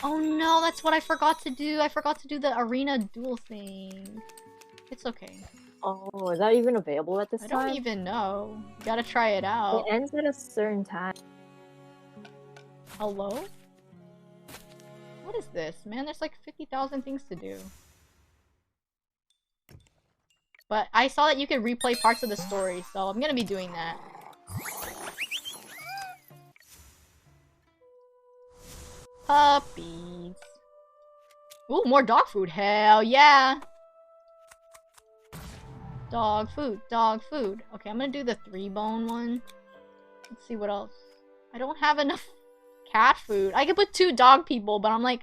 Oh no, that's what I forgot to do. I forgot to do the arena duel thing. It's okay. Oh, is that even available at this time? I don't even know. You gotta try it out. It ends at a certain time. Hello? What is this? Man, there's like 50,000 things to do. But I saw that you could replay parts of the story, so I'm gonna be doing that. Puppies. Ooh, more dog food. Hell yeah! Dog food, dog food. Okay, I'm gonna do the 3-bone one. Let's see what else. I don't have enough cat food. I could put 2 dog people, but I'm like,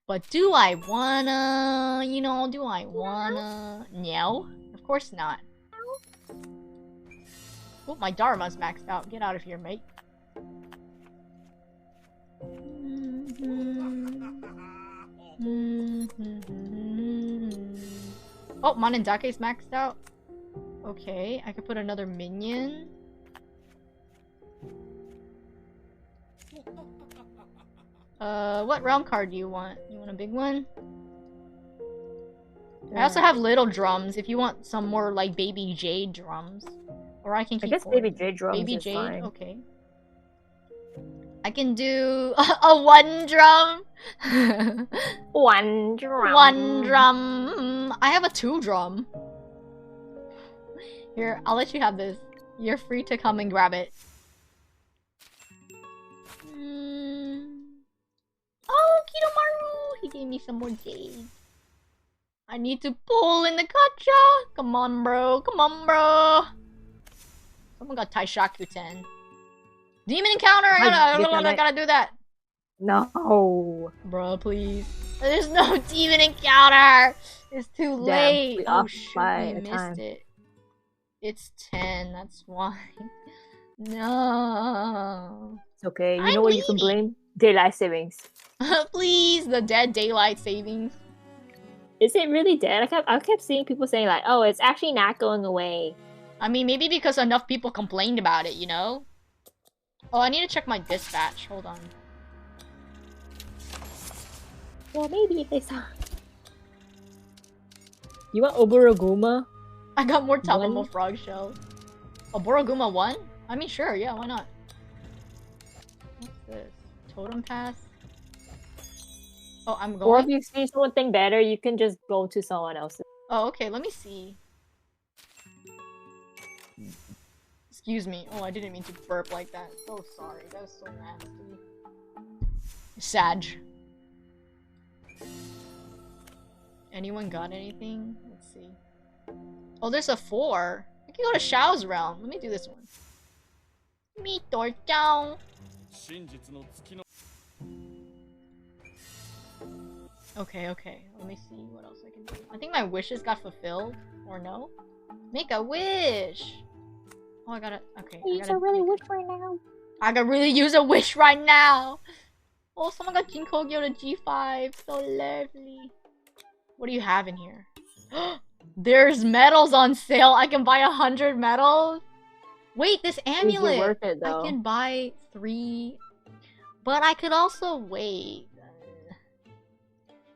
but do I wanna, you know, do I wanna? No, of course not. Oh, my Dharma's maxed out. Get out of here, mate. Oh, Monondake's maxed out. Okay, I could put another minion. What realm card do you want? You want a big one? I also have little drums if you want some more like baby jade drums. Or I can keep baby jade drums baby is jade, fine. okay. I can do a 1 drum. 1 drum. 1 drum. I have a 2 drum. Here, I'll let you have this. You're free to come and grab it. Oh, Kidomaru! He gave me some more jade. I need to pull in the gacha! Come on, bro. Come on, bro. Someone got Taishaku 10. Demon encounter! I gotta do that. No. Bro, please. There's no demon encounter! It's too late. Oh shoot, we missed it. It's 10, that's why. No. It's okay. You know what you can blame? Daylight savings. Please, the dead daylight savings. Is it really dead? I kept seeing people saying like, oh, it's actually not going away. I mean, maybe because enough people complained about it, you know? Oh, I need to check my dispatch. Hold on. Well, maybe if they saw. You want Oboroguma? I got more Tabumo frog shells. Oboroguma 1? I mean, sure, yeah, why not? What's this? Totem pass? Oh, I'm going? Or if you see something better, you can just go to someone else's. Oh, okay, let me see. Excuse me. Oh, I didn't mean to burp like that. So sorry. That was so nasty. Sag. Anyone got anything? Let's see. Oh, there's a 4. I can go to Xiao's realm. Let me do this one. Mito down. Okay, okay. Let me see what else I can do. I think my wishes got fulfilled. Or no? Make a wish! Oh, I gotta... Okay, I gotta really wish right now. I gotta really use a wish right now! Oh, someone got Jinkogyo to G5. So lovely. What do you have in here? There's medals on sale. I can buy 100 medals? Wait, this amulet! Is it worth it, though? I can buy 3... But I could also wait.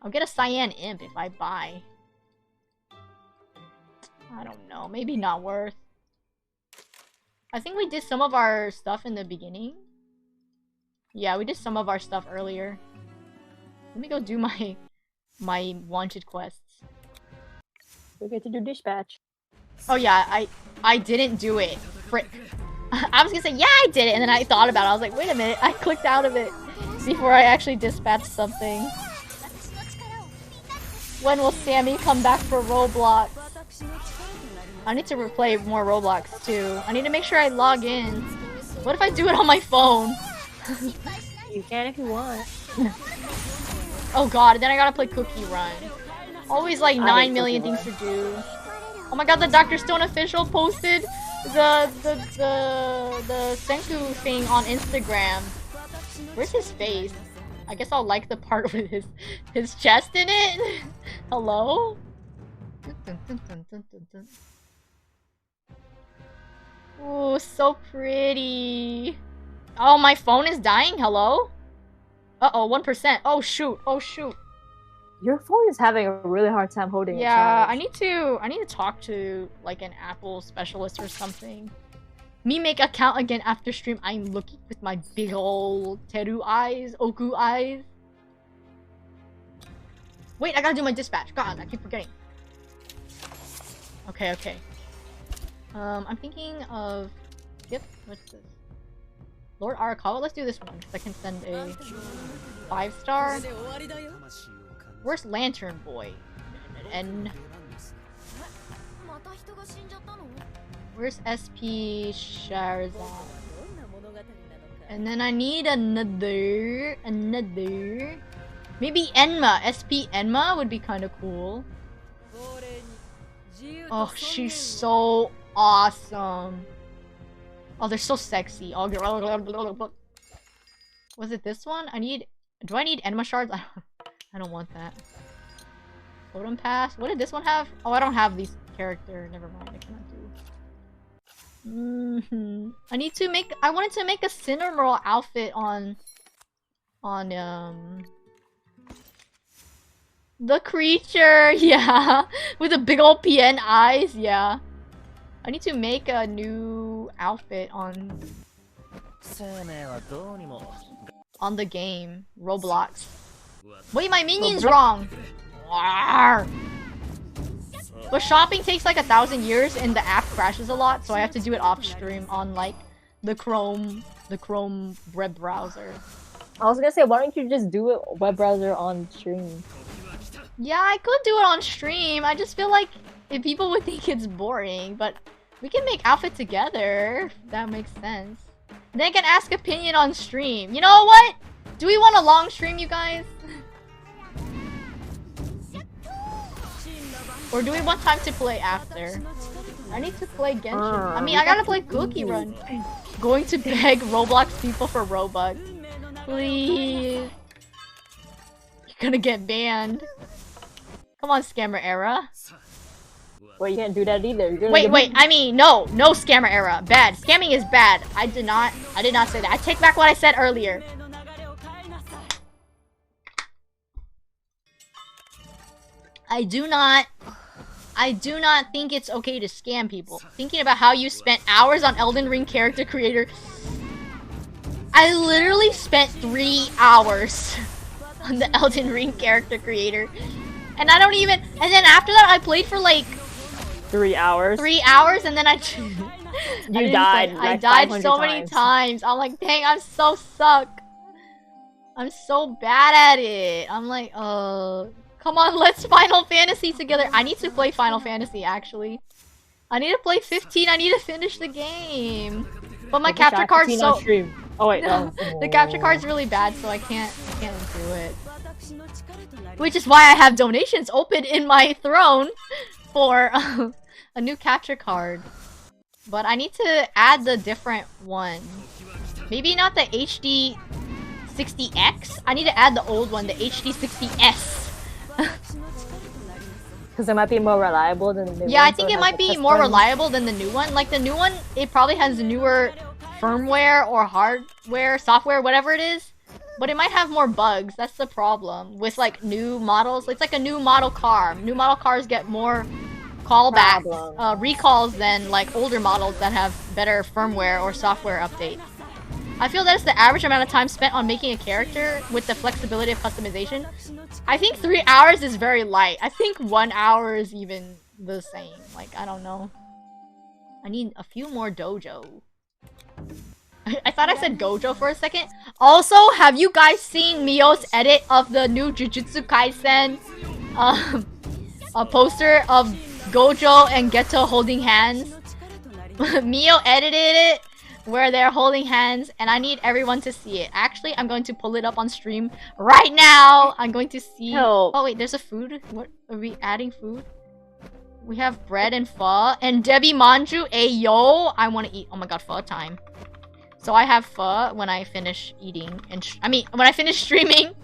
I'll get a Cyan Imp if I buy. I don't know. Maybe not worth. I think we did some of our stuff in the beginning. Yeah, we did some of our stuff earlier. Let me go do my wanted quests. We get to do dispatch. Oh yeah, I didn't do it. Frick. I was gonna say, yeah, I did it, and then I thought about it. I was like, wait a minute, I clicked out of it before I actually dispatched something. When will Sammy come back for Roblox? I need to replay more Roblox too. I need to make sure I log in. What if I do it on my phone? You can if you want. Oh god, then I gotta play Cookie Run. Always like 9 million things to do. Oh my god, the Dr. Stone official posted the Senku thing on Instagram. Where's his face? I guess I'll like the part with his chest in it. Hello? Ooh, so pretty. Oh, my phone is dying. Hello? Uh-oh, 1%. Oh shoot, oh shoot. Your phone is having a really hard time holding it. Yeah, I need to talk to like an Apple specialist or something. Me make account again after stream. I'm looking with my big ol' Teru eyes, Okuu eyes. Wait, I gotta do my dispatch. God, I keep forgetting. Okay, okay. I'm thinking of... Yep, what's this? Lord Arakawa? Let's do this one, because I can send a 5-star. Where's Lantern Boy? And... Where's SP Sharzad? And then I need another... Maybe Enma. SP Enma would be kind of cool. Oh, she's so awesome. Oh, they're so sexy. Oh, was it this one? Do I need Enma shards? I don't want that. Totem pass. What did this one have? Oh, I don't have these character. Never mind. I cannot do. I wanted to make a Cinnamoroll outfit on the creature, yeah. With the big old PN eyes, yeah. I need to make a new outfit on the game. Roblox. Wait, my minion's wrong! But shopping takes like 1,000 years and the app crashes a lot, so I have to do it off stream on like the Chrome web browser. I was gonna say, why don't you just do it web browser on stream? Yeah, I could do it on stream. I just feel like if people would think it's boring, but we can make outfit together, if that makes sense. Then I can ask opinion on stream. You know what? Do we want a long stream, you guys? Or do we want time to play after? I need to play Genshin. I mean, I gotta play Cookie Run. Going to beg Roblox people for Robux. Please. You're gonna get banned. Come on, Scammer Era. Well, you can't do that either. Wait, I mean, no Scammer Era. Bad. Scamming is bad. I did not say that. I take back what I said earlier. I do not think it's okay to scam people. Thinking about how you spent hours on Elden Ring character creator. I literally spent 3 hours on the Elden Ring character creator. And I don't even... And then after that, I played for like... 3 hours? 3 hours, and then I died. I died so many times. I'm like, dang, I'm so suck. I'm so bad at it. I'm like, come on, let's Final Fantasy together. I need to play Final Fantasy, actually. I need to play 15. I need to finish the game. But my capture card's so... Oh wait, no. The capture card's really bad, so I can't do it. Which is why I have donations open in my throne for a new capture card. But I need to add the different one. Maybe not the HD 60X. I need to add the old one, the HD 60S. Because it might be more reliable than the new one. Yeah, I think it might be more reliable than the new one. Like the new one, it probably has newer firmware or hardware, software, whatever it is. But it might have more bugs. That's the problem with like new models. It's like a new model car. New model cars get more callbacks, recalls than like older models that have better firmware or software updates. I feel that it's the average amount of time spent on making a character with the flexibility of customization. I think 3 hours is very light. I think 1 hour is even the same. Like, I don't know. I need a few more dojo. I thought I said Gojo for a second. Also, have you guys seen Miyo's edit of the new Jujutsu Kaisen a poster of Gojo and Geto holding hands? Miyo edited it where they're holding hands, and I need everyone to see it. Actually, I'm going to pull it up on stream right now. I'm going to see... Oh wait, there's a food? What? Are we adding food? We have bread and pho. And Debbie Manju, ayo! I want to eat. Oh my god, pho time. So I have pho when I finish eating. And I mean, when I finish streaming.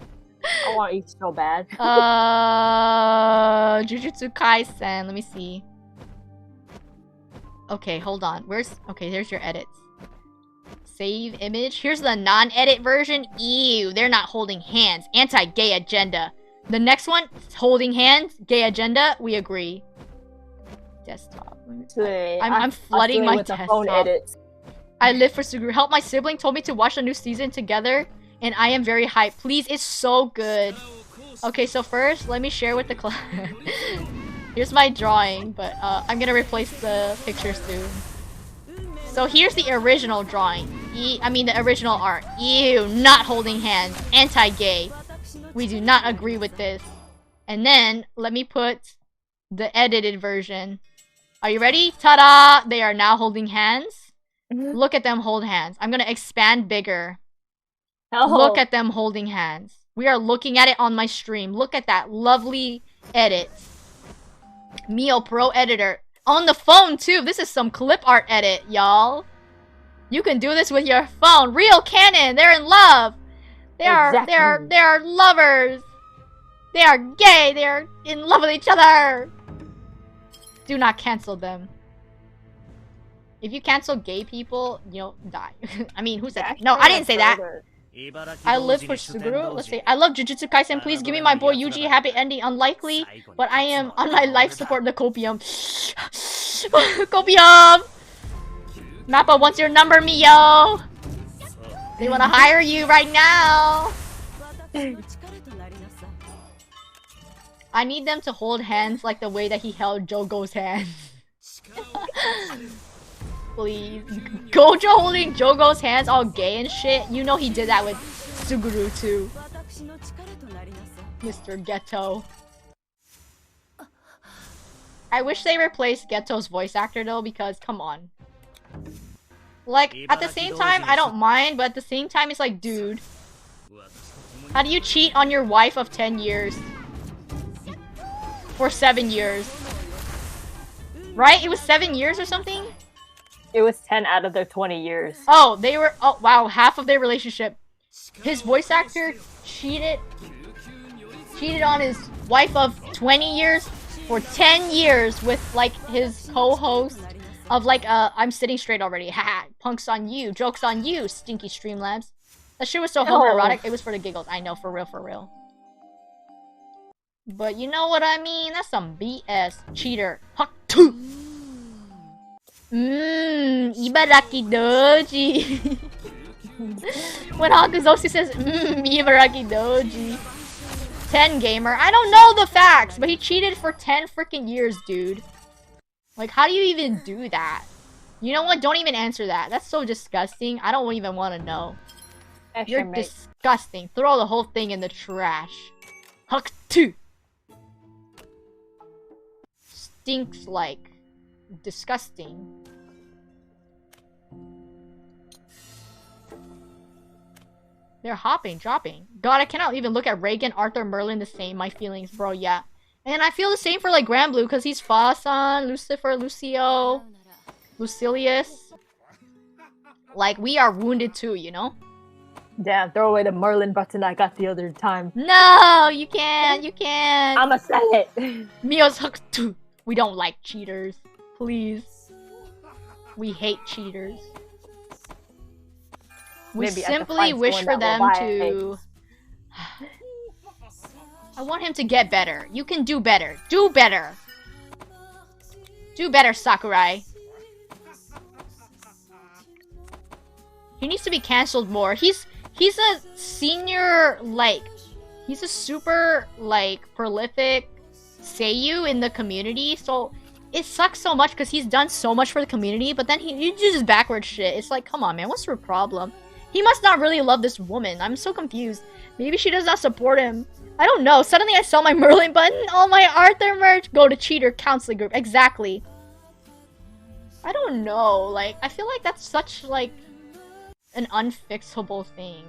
I want to eat so bad. Jujutsu Kaisen. Let me see. Okay, hold on. Okay, there's your edits. save image. Here's the non-edit version. Ew, they're not holding hands. Anti-gay agenda. The next one, holding hands, gay agenda. We agree. Desktop. I'm flooding my desktop. Phone edits. I live for Suguru. Help, my sibling told me to watch the new season together, and I am very hyped. Please, it's so good. Okay, so first, let me share with the class. Here's my drawing, but I'm gonna replace the picture soon. So here's the original drawing. The original art. Ew, not holding hands. Anti-gay. We do not agree with this. And then, let me put the edited version. Are you ready? Ta-da! They are now holding hands. Look at them hold hands. I'm gonna expand bigger. Look at them holding hands. We are looking at it on my stream. Look at that lovely edit. Miyo Pro Editor. On the phone, too. This is some clip art edit, y'all. You can do this with your phone. Real canon. They're in love. They are lovers. They are gay. They are in love with each other. Do not cancel them. If you cancel gay people, you'll die. I mean, who said that? No, I didn't say that. I live for Suguru. Let's see. I love Jujutsu Kaisen. Please give me my boy Yuji. Happy ending. Unlikely, but I am on my life support. The copium. Copium. Mappa wants your number, Miyo. They want to hire you right now. I need them to hold hands like the way that he held Jogo's hand. Please. Gojo holding Jogo's hands all gay and shit. You know he did that with Suguru too. Mr. Ghetto. I wish they replaced Ghetto's voice actor though, because come on. Like, at the same time, I don't mind, but at the same time, it's like, dude. How do you cheat on your wife of 10 years? For 7 years. Right? It was 7 years or something? It was 10 out of their 20 years. Oh, they were- oh, wow, half of their relationship. His voice actor cheated on his wife of 20 years for 10 years with, like, his co-host of, like, I'm sitting straight already. Haha, punks on you, jokes on you, stinky Streamlabs. That shit was so homoerotic, it was for the giggles. I know, for real, for real. But you know what I mean? That's some BS. Cheater. Huck two. Ibaraki Doji. When Hakuzoshi says, Ibaraki Doji. 10 gamer. I don't know the facts, but he cheated for 10 freaking years, dude. Like, how do you even do that? You know what? Don't even answer that. That's so disgusting. I don't even want to know. You're disgusting. Throw the whole thing in the trash. Huck two. Stinks like disgusting. They're hopping, dropping. God, I cannot even look at Reagan, Arthur, Merlin the same. My feelings, bro, yeah. And I feel the same for like Grand Blue, because he's Fa-san, Lucifer, Lucio, Lucilius. Like, we are wounded too, you know? Damn, throw away the Merlin button I got the other time. No, you can't, you can't. I'ma sell it. Miyo's hooked too. We don't like cheaters. Please. We hate cheaters. We Maybe simply wish for them to... I want him to get better. You can do better. Do better. Do better, Sakurai. He needs to be cancelled more. He's a senior, like... He's a super, like, prolific seiyuu in the community, so... It sucks so much because he's done so much for the community, but then he uses backwards shit. It's like, come on, man, what's your problem? He must not really love this woman. I'm so confused. Maybe she does not support him. I don't know. Suddenly I saw my Merlin button. All my Arthur merch. Go to cheater counseling group. Exactly. I don't know. Like, I feel like that's such, like, an unfixable thing.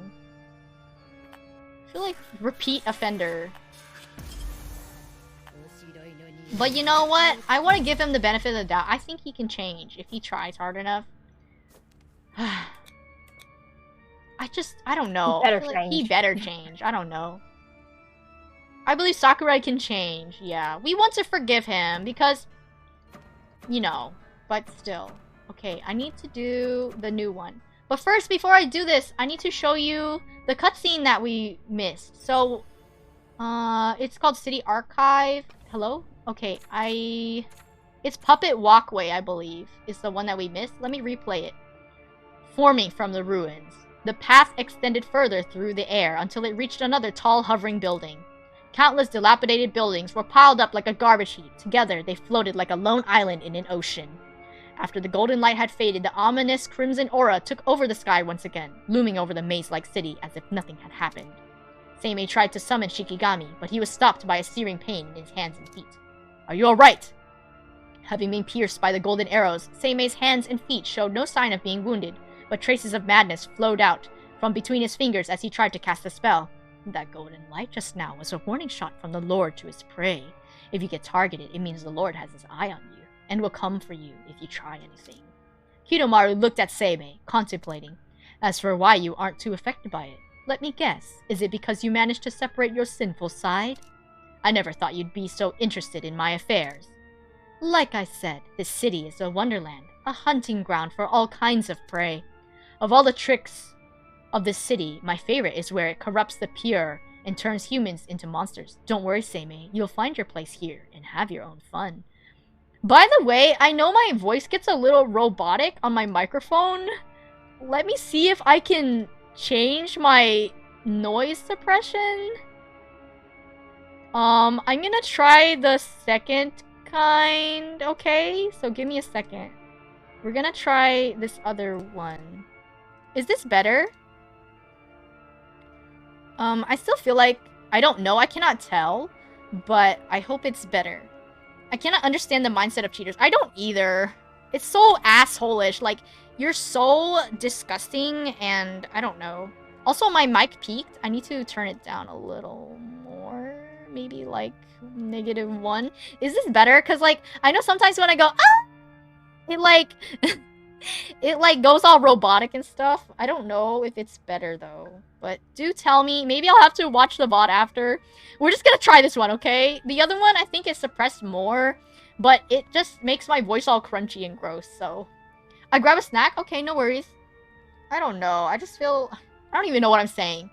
I feel like repeat offender. But you know what? I want to give him the benefit of the doubt. I think he can change if he tries hard enough. I don't know. He better change. I don't know. I believe Sakurai can change. Yeah. We want to forgive him because, you know, but still. Okay, I need to do the new one. But first, before I do this, I need to show you the cutscene that we missed. So, it's called City Archive. Hello? Okay, it's Puppet Walkway, I believe, is the one that we missed. Let me replay it. Forming from the ruins, the path extended further through the air until it reached another tall, hovering building. Countless dilapidated buildings were piled up like a garbage heap. Together, they floated like a lone island in an ocean. After the golden light had faded, the ominous crimson aura took over the sky once again, looming over the maze-like city as if nothing had happened. Seimei tried to summon Shikigami, but he was stopped by a searing pain in his hands and feet. Are you alright? Having been pierced by the golden arrows, Seimei's hands and feet showed no sign of being wounded, but traces of madness flowed out from between his fingers as he tried to cast a spell. That golden light just now was a warning shot from the Lord to his prey. If you get targeted, it means the Lord has his eye on you, and will come for you if you try anything. Kidomaru looked at Seimei, contemplating. As for why you aren't too affected by it, let me guess, is it because you managed to separate your sinful side? I never thought you'd be so interested in my affairs. Like I said, this city is a wonderland, a hunting ground for all kinds of prey. Of all the tricks of this city, my favorite is where it corrupts the pure and turns humans into monsters. Don't worry, Seimei, you'll find your place here and have your own fun. By the way, I know my voice gets a little robotic on my microphone. Let me see if I can change my noise suppression. I'm gonna try the second kind, okay? So give me a second. We're gonna try this other one. Is this better? I still feel like, I don't know, I cannot tell, but I hope it's better. I cannot understand the mindset of cheaters. I don't either. It's so asshole-ish. Like, you're so disgusting, and I don't know. Also, my mic peaked. I need to turn it down a little more. Maybe, like, -1. Is this better? Because, like, I know sometimes when I go, ah! It, like... it, like, goes all robotic and stuff. I don't know if it's better, though. But do tell me. Maybe I'll have to watch the VOD after. We're just gonna try this one, okay? The other one, I think, is suppressed more. But it just makes my voice all crunchy and gross, so... I grab a snack? Okay, no worries. I don't know. I just feel... I don't even know what I'm saying.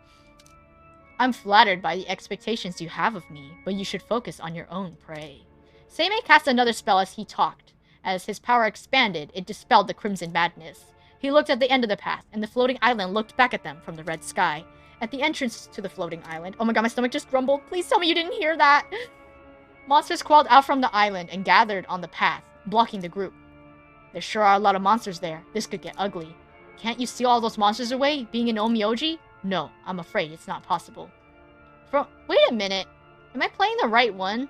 I'm flattered by the expectations you have of me, but you should focus on your own prey. Seimei cast another spell as he talked. As his power expanded, it dispelled the crimson madness. He looked at the end of the path, and the floating island looked back at them from the red sky. At the entrance to the floating island... Oh my god, my stomach just grumbled. Please tell me you didn't hear that! Monsters crawled out from the island and gathered on the path, blocking the group. There sure are a lot of monsters there. This could get ugly. Can't you steal all those monsters away, being an Onmyoji? No, I'm afraid it's not possible. Wait a minute. Am I playing the right one?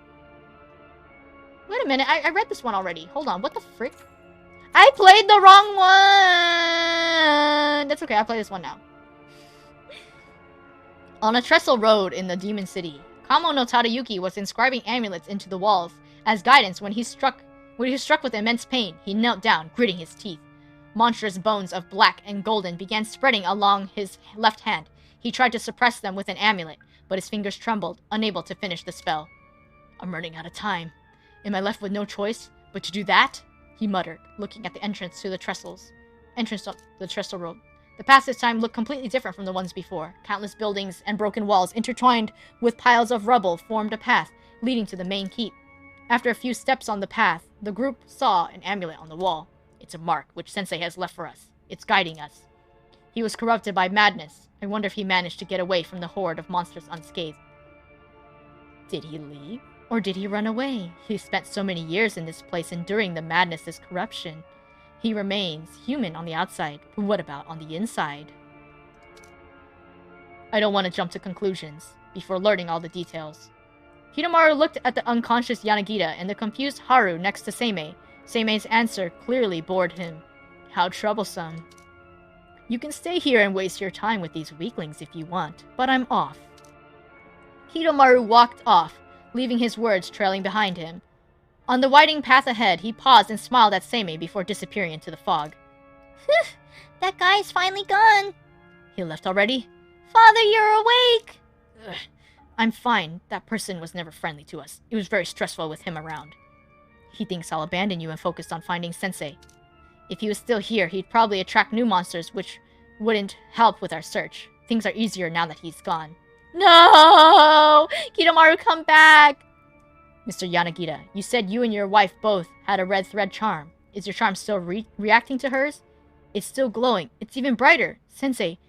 Wait a minute, I read this one already. Hold on, what the frick? I played the wrong one! That's okay, I'll play this one now. On a trestle road in the Demon City, Kamo no Tadayuki was inscribing amulets into the walls as guidance when he was struck with immense pain. He knelt down, gritting his teeth. Monstrous bones of black and golden began spreading along his left hand. He tried to suppress them with an amulet, but his fingers trembled, unable to finish the spell. I'm running out of time. Am I left with no choice but to do that? He muttered, looking at the entrance to the trestle road. The path this time looked completely different from the ones before. Countless buildings and broken walls intertwined with piles of rubble formed a path leading to the main keep. After a few steps on the path, the group saw an amulet on the wall. It's a mark which Sensei has left for us. It's guiding us. He was corrupted by madness. I wonder if he managed to get away from the horde of monsters unscathed. Did he leave? Or did he run away? He spent so many years in this place enduring the madness's corruption. He remains human on the outside, but what about on the inside? I don't want to jump to conclusions before learning all the details. Kidomaru looked at the unconscious Yanagita and the confused Haru next to Seimei. Seimei's answer clearly bored him. How troublesome. You can stay here and waste your time with these weaklings if you want, but I'm off. Kidomaru walked off, leaving his words trailing behind him. On the winding path ahead, he paused and smiled at Seimei before disappearing into the fog. That guy's finally gone. He left already? Father, you're awake! Ugh. I'm fine. That person was never friendly to us. It was very stressful with him around. He thinks I'll abandon you and focus on finding Sensei. If he was still here, he'd probably attract new monsters, which wouldn't help with our search. Things are easier now that he's gone. No! Kidomaru, come back! Mr. Yanagita, you said you and your wife both had a red thread charm. Is your charm still reacting to hers? It's still glowing. It's even brighter. Sensei,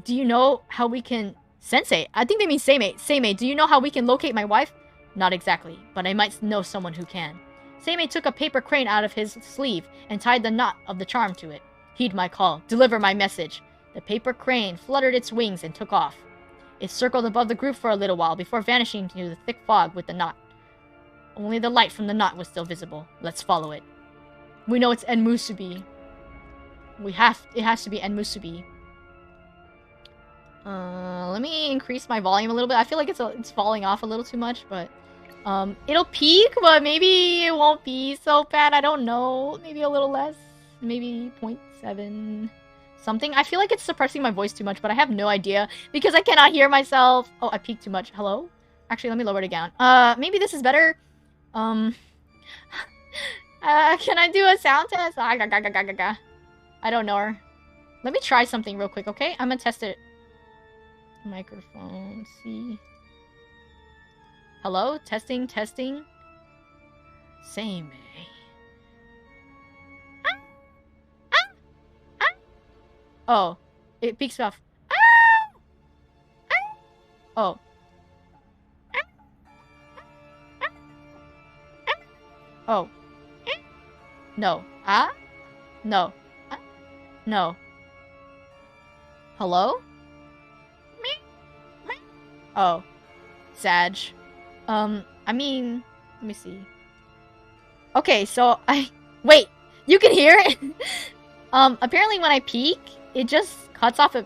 do you know how we can... Sensei? I think they mean Seimei. Seimei, do you know how we can locate my wife? Not exactly, but I might know someone who can. Seimei took a paper crane out of his sleeve and tied the knot of the charm to it. Heed my call. Deliver my message. The paper crane fluttered its wings and took off. It circled above the group for a little while before vanishing into the thick fog with the knot. Only the light from the knot was still visible. Let's follow it. We know it's Enmusubi. It has to be Enmusubi. Let me increase my volume a little bit. I feel like it's falling off a little too much, but it'll peak, but maybe it won't be so bad. I don't know. Maybe a little less. Maybe 0.7 something. I feel like it's suppressing my voice too much, but I have no idea because I cannot hear myself. Oh, I peaked too much. Hello? Actually, let me lower it down. Maybe this is better. Can I do a sound test? I don't know. Let me try something real quick, okay? I'm gonna test it. Microphone, see. Hello? Testing, testing. Same. Oh, it peaks off. Oh. Oh. No. No. No. Hello? Oh. Sag. I mean, let me see. Okay, so wait, you can hear it? Apparently when I peak, it just cuts off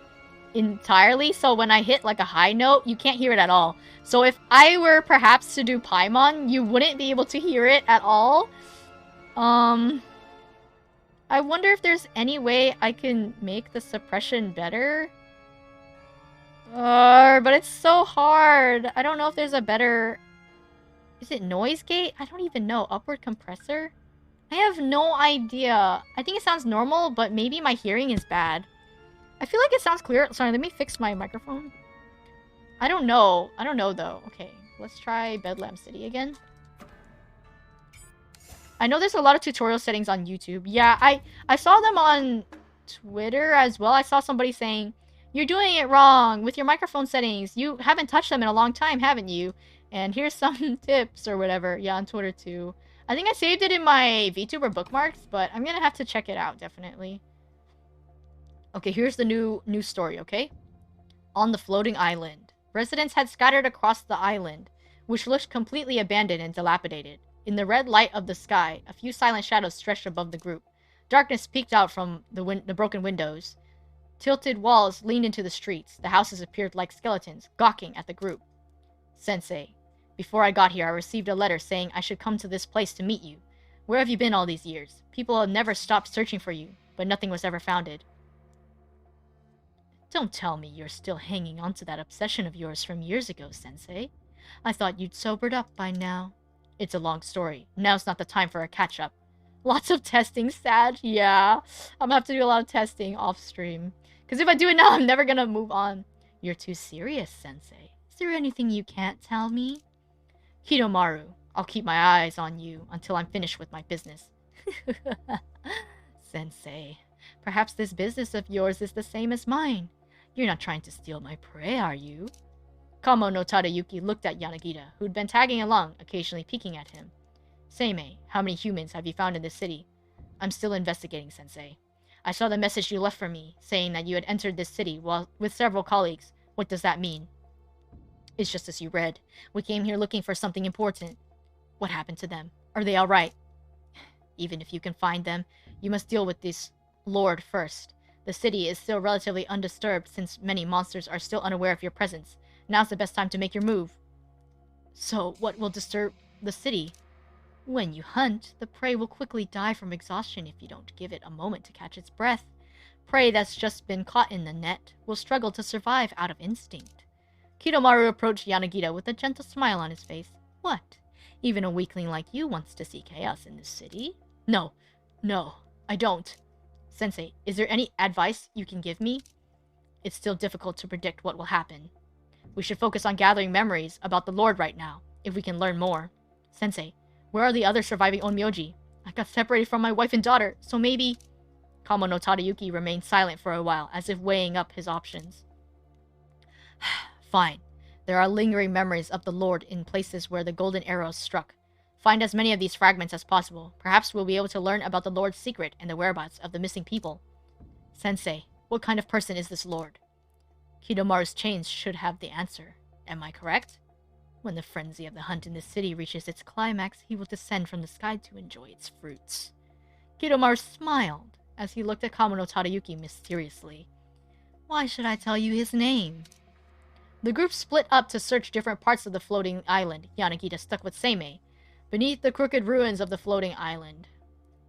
entirely, so when I hit like a high note, you can't hear it at all. So if I were perhaps to do Paimon, you wouldn't be able to hear it at all. I wonder if there's any way I can make the suppression better. But it's so hard. I don't know if there's a better... Is it noise gate? I don't even know. Upward compressor? I have no idea. I think it sounds normal, but maybe my hearing is bad. I feel like it sounds clear. Sorry, let me fix my microphone. I don't know. I don't know, though. Okay, let's try Bedlam City again. I know there's a lot of tutorial settings on YouTube. Yeah, I saw them on Twitter as well. I saw somebody saying, you're doing it wrong with your microphone settings. You haven't touched them in a long time, haven't you? And here's some tips or whatever. Yeah, on Twitter too. I think I saved it in my VTuber bookmarks, but I'm gonna have to check it out, definitely. Okay, here's the new story, okay? On the floating island. Residents had scattered across the island, which looked completely abandoned and dilapidated. In the red light of the sky, a few silent shadows stretched above the group. Darkness peeked out from the broken windows. Tilted walls leaned into the streets. The houses appeared like skeletons, gawking at the group. Sensei, before I got here, I received a letter saying I should come to this place to meet you. Where have you been all these years? People have never stopped searching for you, but nothing was ever founded. Don't tell me you're still hanging on to that obsession of yours from years ago, Sensei. I thought you'd sobered up by now. It's a long story. Now's not the time for a catch-up. Lots of testing, Sag. Yeah, I'm gonna have to do a lot of testing off-stream. Because if I do it now, I'm never gonna move on. You're too serious, Sensei. Is there anything you can't tell me? Kidomaru, I'll keep my eyes on you until I'm finished with my business. Sensei, perhaps this business of yours is the same as mine. You're not trying to steal my prey, are you? Kamo no Tadayuki looked at Yanagita, who'd been tagging along, occasionally peeking at him. Seimei, how many humans have you found in this city? I'm still investigating, Sensei. I saw the message you left for me, saying that you had entered this city with several colleagues. What does that mean? It's just as you read. We came here looking for something important. What happened to them? Are they alright? Even if you can find them, you must deal with this lord first. The city is still relatively undisturbed since many monsters are still unaware of your presence. Now's the best time to make your move. So, what will disturb the city? When you hunt, the prey will quickly die from exhaustion if you don't give it a moment to catch its breath. Prey that's just been caught in the net will struggle to survive out of instinct. Kidomaru approached Yanagita with a gentle smile on his face. What? Even a weakling like you wants to see chaos in this city? No, I don't. Sensei, is there any advice you can give me? It's still difficult to predict what will happen. We should focus on gathering memories about the Lord right now, if we can learn more. Sensei, where are the other surviving Onmyoji? I got separated from my wife and daughter, so maybe... Kamo no Tadayuki remained silent for a while, as if weighing up his options. Fine. There are lingering memories of the Lord in places where the golden arrows struck. Find as many of these fragments as possible. Perhaps we'll be able to learn about the Lord's secret and the whereabouts of the missing people. Sensei, what kind of person is this Lord? Kidomaru's chains should have the answer. Am I correct? When the frenzy of the hunt in this city reaches its climax, he will descend from the sky to enjoy its fruits. Kidomaru smiled as he looked at Kamo no Tadayuki mysteriously. Why should I tell you his name? The group split up to search different parts of the floating island. Yanagita stuck with Seimei. Beneath the crooked ruins of the floating island,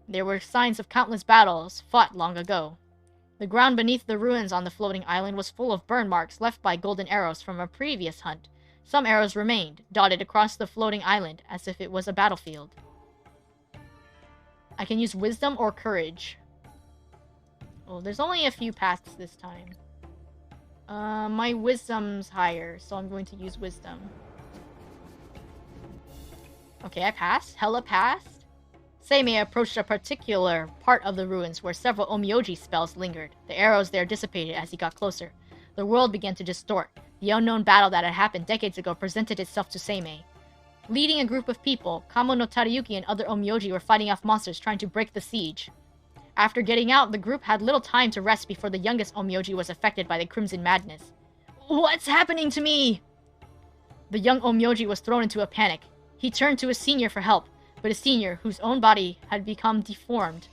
there were signs of countless battles fought long ago. The ground beneath the ruins on the floating island was full of burn marks left by golden arrows from a previous hunt. Some arrows remained, dotted across the floating island, as if it was a battlefield. I can use wisdom or courage. Oh, there's only a few paths this time. My wisdom's higher, so I'm going to use wisdom. Okay, I passed. Hella passed. Seimei approached a particular part of the ruins where several Onmyoji spells lingered. The arrows there dissipated as he got closer. The world began to distort. The unknown battle that had happened decades ago presented itself to Seimei. Leading a group of people, Kamo no Tadayuki and other Onmyoji were fighting off monsters trying to break the siege. After getting out, the group had little time to rest before the youngest Onmyoji was affected by the Crimson Madness. What's happening to me? The young Onmyoji was thrown into a panic. He turned to his senior for help, but his senior, whose own body had become deformed,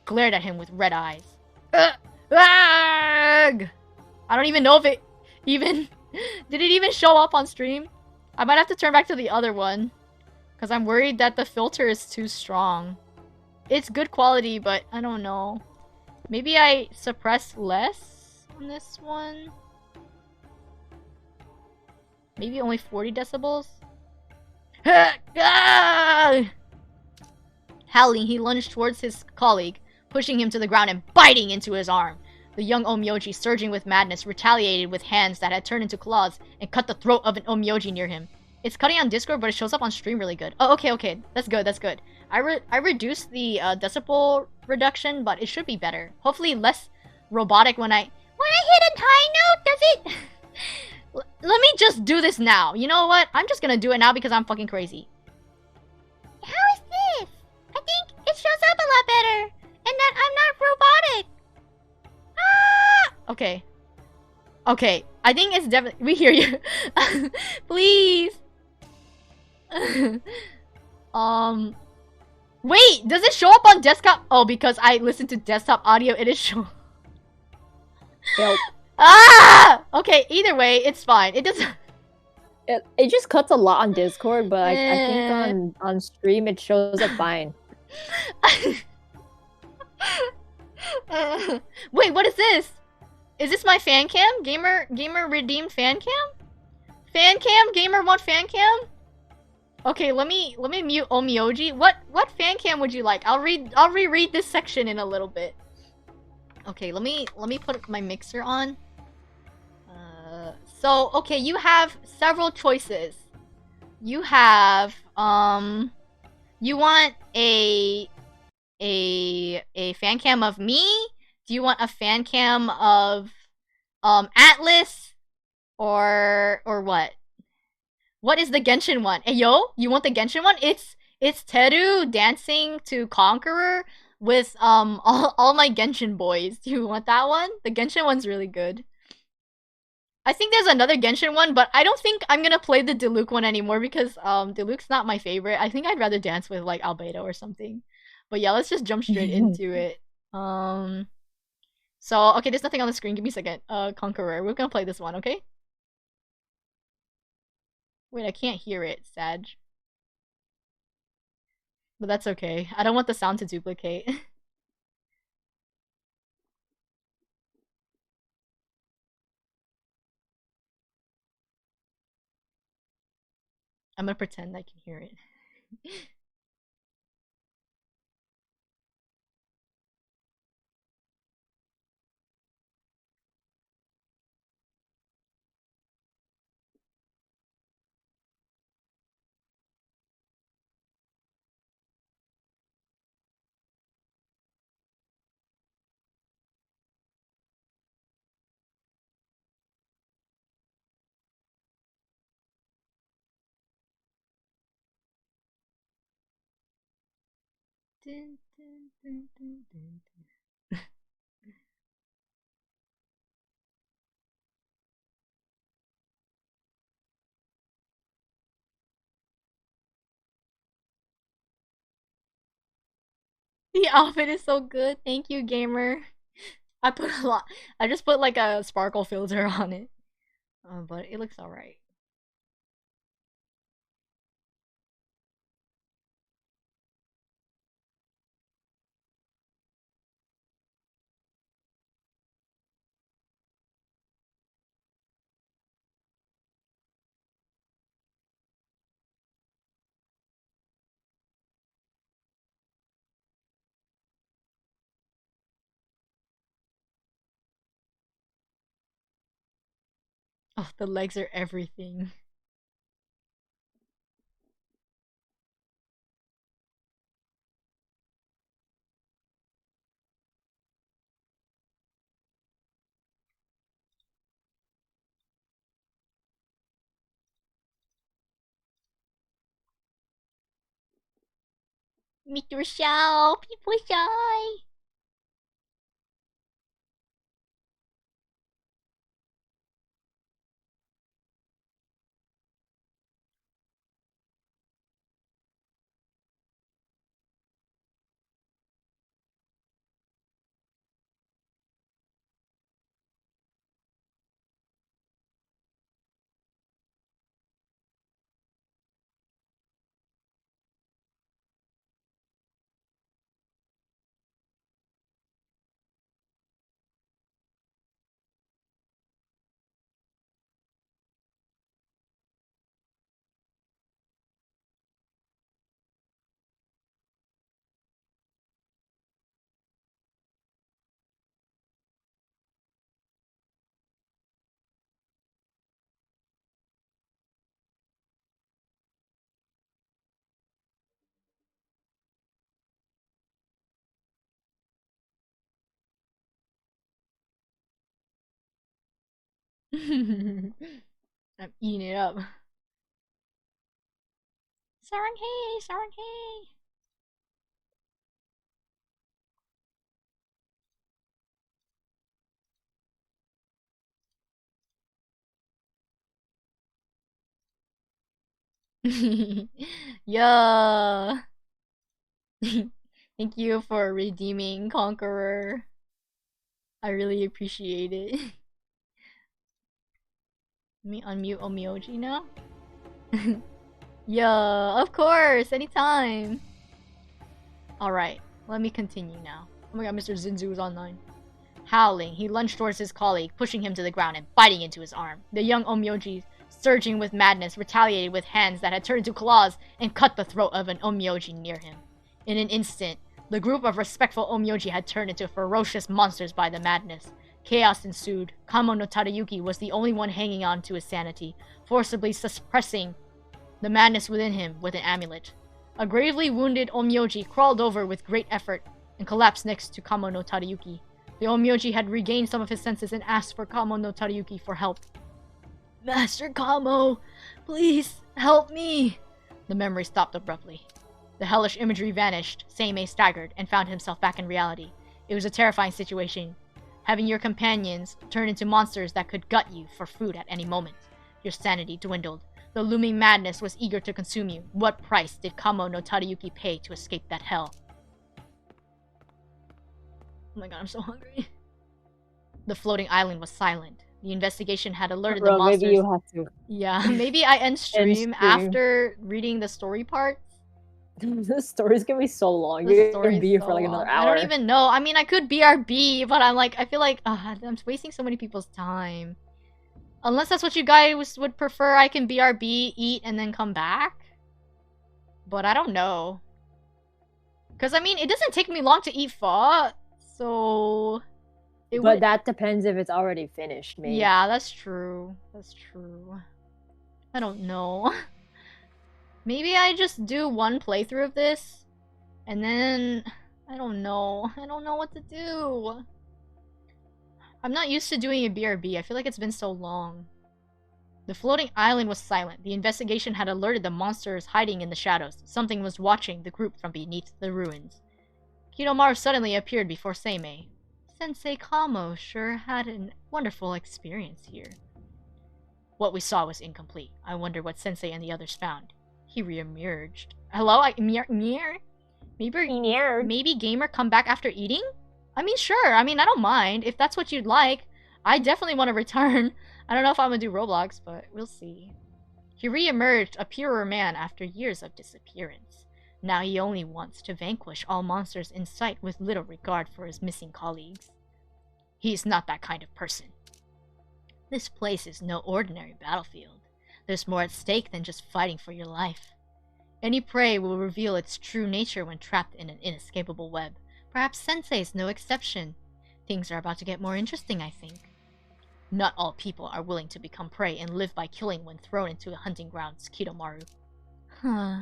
glared at him with red eyes. I don't even know if it even... Did it even show up on stream? I might have to turn back to the other one, because I'm worried that the filter is too strong. It's good quality, but I don't know. Maybe I suppress less on this one? Maybe only 40 decibels? Howling, he lunged towards his colleague, pushing him to the ground and biting into his arm. The young Onmyoji, surging with madness, retaliated with hands that had turned into claws and cut the throat of an Onmyoji near him. It's cutting on Discord, but it shows up on stream really good. Oh, okay. That's good, that's good. I reduced the decibel reduction, but it should be better. Hopefully less robotic when I hit a high note, does it? Let me just do this now. You know what? I'm just gonna do it now because I'm fucking crazy. How is this? I think it shows up a lot better. And that I'm not robotic. Ah! Okay. Okay. I think it's definitely... We hear you. Please. Wait, does it show up on desktop? Oh, because I listen to desktop audio, it is show. Nope. Ah! Okay, either way, it's fine. It doesn't... It just cuts a lot on Discord, but I think on stream it shows up fine. Wait, what is this? Is this my fan cam? Gamer redeemed fan cam? Fan cam? Gamer want fan cam? Okay, let me mute Onmyoji. What fan cam would you like? I'll reread this section in a little bit. Okay, let me put my mixer on. So okay, you have several choices. You have you want a fan cam of me? Do you want a fan cam of Atlas or what? What is the Genshin one? Hey yo, you want the Genshin one? It's Teru dancing to Conqueror with all my Genshin boys. Do you want that one? The Genshin one's really good. I think there's another Genshin one, but I don't think I'm gonna play the Diluc one anymore because Diluc's not my favorite. I think I'd rather dance with like Albedo or something. But yeah, let's just jump straight into it. So okay, there's nothing on the screen. Give me a second. Conqueror. We're gonna play this one, okay? Wait, I can't hear it, Sag. But that's okay. I don't want the sound to duplicate. I'm gonna pretend I can hear it. The outfit is so good. Thank you, gamer. I put a lot. I just put like a sparkle filter on it. But it looks alright. Oh, the legs are everything. Meet yourself, people shy. I'm eating it up. Saranghae, Saranghae. Yeah. Thank you for redeeming Conqueror. I really appreciate it. Let me unmute Onmyoji now. Yeah, of course, anytime. Alright, let me continue now. Oh my god, Mr. Zinzu is online. Howling, he lunged towards his colleague, pushing him to the ground and biting into his arm. The young Onmyoji, surging with madness, retaliated with hands that had turned into claws and cut the throat of an Onmyoji near him. In an instant, the group of respectful Onmyoji had turned into ferocious monsters by the madness. Chaos ensued. Kamo no Tadayuki was the only one hanging on to his sanity, forcibly suppressing the madness within him with an amulet. A gravely wounded Onmyoji crawled over with great effort and collapsed next to Kamo no Tadayuki. The Onmyoji had regained some of his senses and asked for Kamo no Tadayuki for help. Master Kamo, please help me! The memory stopped abruptly. The hellish imagery vanished. Seimei staggered and found himself back in reality. It was a terrifying situation. Having your companions turn into monsters that could gut you for food at any moment. Your sanity dwindled. The looming madness was eager to consume you. What price did Kamo no Tadayuki pay to escape that hell? Oh my god, I'm so hungry. The floating island was silent. The investigation had alerted the monsters. Maybe you have to. Yeah, maybe I end stream after reading the story parts. The story's gonna be so long. You're gonna be here for like another hour. I don't even know. I mean, I could BRB, but I'm like, I feel like I'm wasting so many people's time. Unless that's what you guys would prefer, I can BRB, eat, and then come back. But I don't know. Because, I mean, it doesn't take me long to eat pho, so... But that depends if it's already finished, maybe. Yeah, that's true. That's true. I don't know. Maybe I just do one playthrough of this, and then... I don't know. I don't know what to do. I'm not used to doing a BRB. I feel like it's been so long. The floating island was silent. The investigation had alerted the monsters hiding in the shadows. Something was watching the group from beneath the ruins. Kidomaru suddenly appeared before Seimei. Sensei Kamo sure had a wonderful experience here. What we saw was incomplete. I wonder what Sensei and the others found. He re-emerged. Hello? Maybe gamer come back after eating? I mean, sure. I mean, I don't mind. If that's what you'd like, I definitely want to return. I don't know if I'm gonna do Roblox, but we'll see. He re-emerged a purer man after years of disappearance. Now he only wants to vanquish all monsters in sight with little regard for his missing colleagues. He's not that kind of person. This place is no ordinary battlefield. There's more at stake than just fighting for your life. Any prey will reveal its true nature when trapped in an inescapable web. Perhaps Sensei is no exception. Things are about to get more interesting, I think. Not all people are willing to become prey and live by killing when thrown into hunting grounds, Kidomaru. Huh.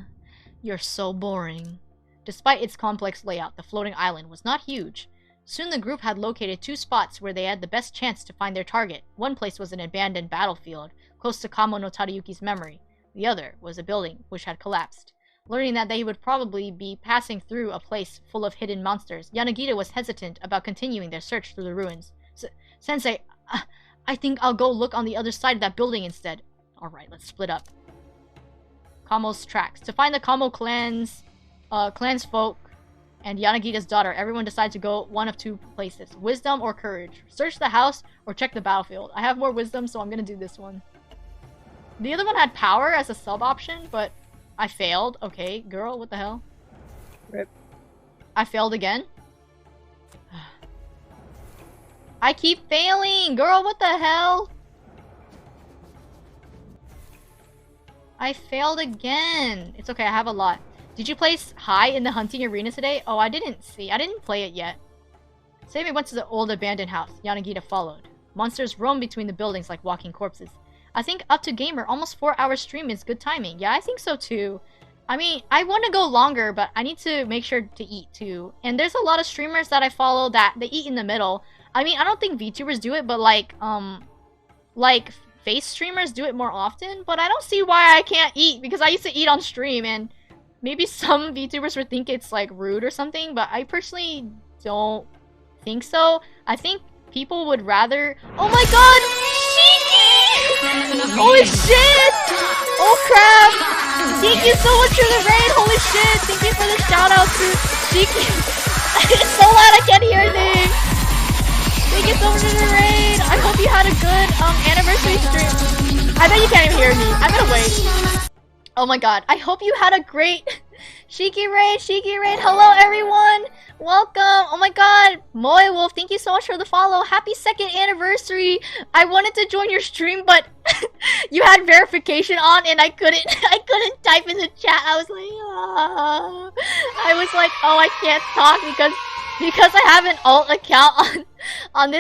You're so boring. Despite its complex layout, the floating island was not huge. Soon the group had located 2 spots where they had the best chance to find their target. One place was an abandoned battlefield, close to Kamo no Tadayuki's memory. The other was a building which had collapsed. Learning that they would probably be passing through a place full of hidden monsters, Yanagita was hesitant about continuing their search through the ruins. Sensei, I think I'll go look on the other side of that building instead. Alright, let's split up. Kamo's tracks. To find the Kamo clans folk, and Yanagita's daughter, everyone decides to go one of 2 places. Wisdom or courage. Search the house or check the battlefield. I have more wisdom, so I'm gonna do this one. The other one had power as a sub option, but I failed. Okay, girl, what the hell? Rip. I failed again? I keep failing! Girl, what the hell? I failed again. It's okay, I have a lot. Did you place high in the hunting arena today? Oh, I didn't see. I didn't play it yet. Seimei went to the old abandoned house. Yanagita followed. Monsters roam between the buildings like walking corpses. I think up to gamer, almost 4-hour stream is good timing. Yeah, I think so too. I mean, I want to go longer, but I need to make sure to eat too. And there's a lot of streamers that I follow that they eat in the middle. I mean, I don't think VTubers do it, but like face streamers do it more often. But I don't see why I can't eat, because I used to eat on stream, and maybe some VTubers would think it's like rude or something, but I personally don't think so. I think people would rather— Oh my god! Shiki! Holy shit! Oh crap! Thank you so much for the raid! Holy shit! Thank you for the shout out to Shiki! It's so loud I can't hear anything! Thank you so much for the raid! I hope you had a good anniversary stream. I bet you can't even hear me. I'm gonna wait. Oh my god, I hope you had a great Shiki raid! Hello everyone! Welcome! Oh my god! Moy Wolf, thank you so much for the follow. Happy 2nd anniversary! I wanted to join your stream, but you had verification on and I couldn't type in the chat. I was like, oh, I can't talk because I have an alt account on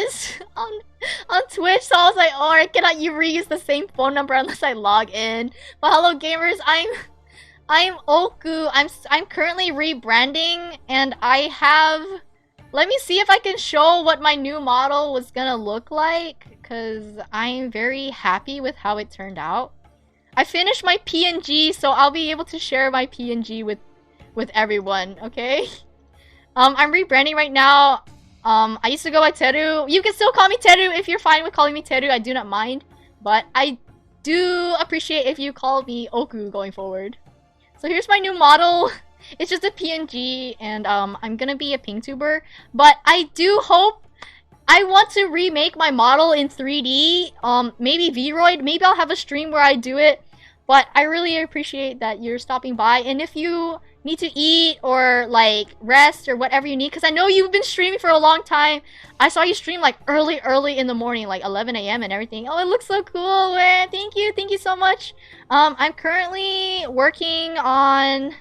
Twitch, so I was like, oh, I cannot reuse the same phone number unless I log in. But hello gamers, I'm Okuu. I'm currently rebranding, and I have— let me see if I can show what my new model was gonna look like, because I'm very happy with how it turned out. I finished my PNG, so I'll be able to share my PNG with everyone, okay? I'm rebranding right now. I used to go by Teru. You can still call me Teru if you're fine with calling me Teru. I do not mind. But I do appreciate if you call me Okuu going forward. So here's my new model. It's just a PNG, and I'm gonna be a Pingtuber. But I do hope— I want to remake my model in 3D. Maybe Vroid. Maybe I'll have a stream where I do it. But I really appreciate that you're stopping by. And if you need to eat or like rest or whatever you need, because I know you've been streaming for a long time. I saw you stream like early in the morning, like 11 a.m. and everything. Oh, it looks so cool, man. Thank you so much. I'm currently working on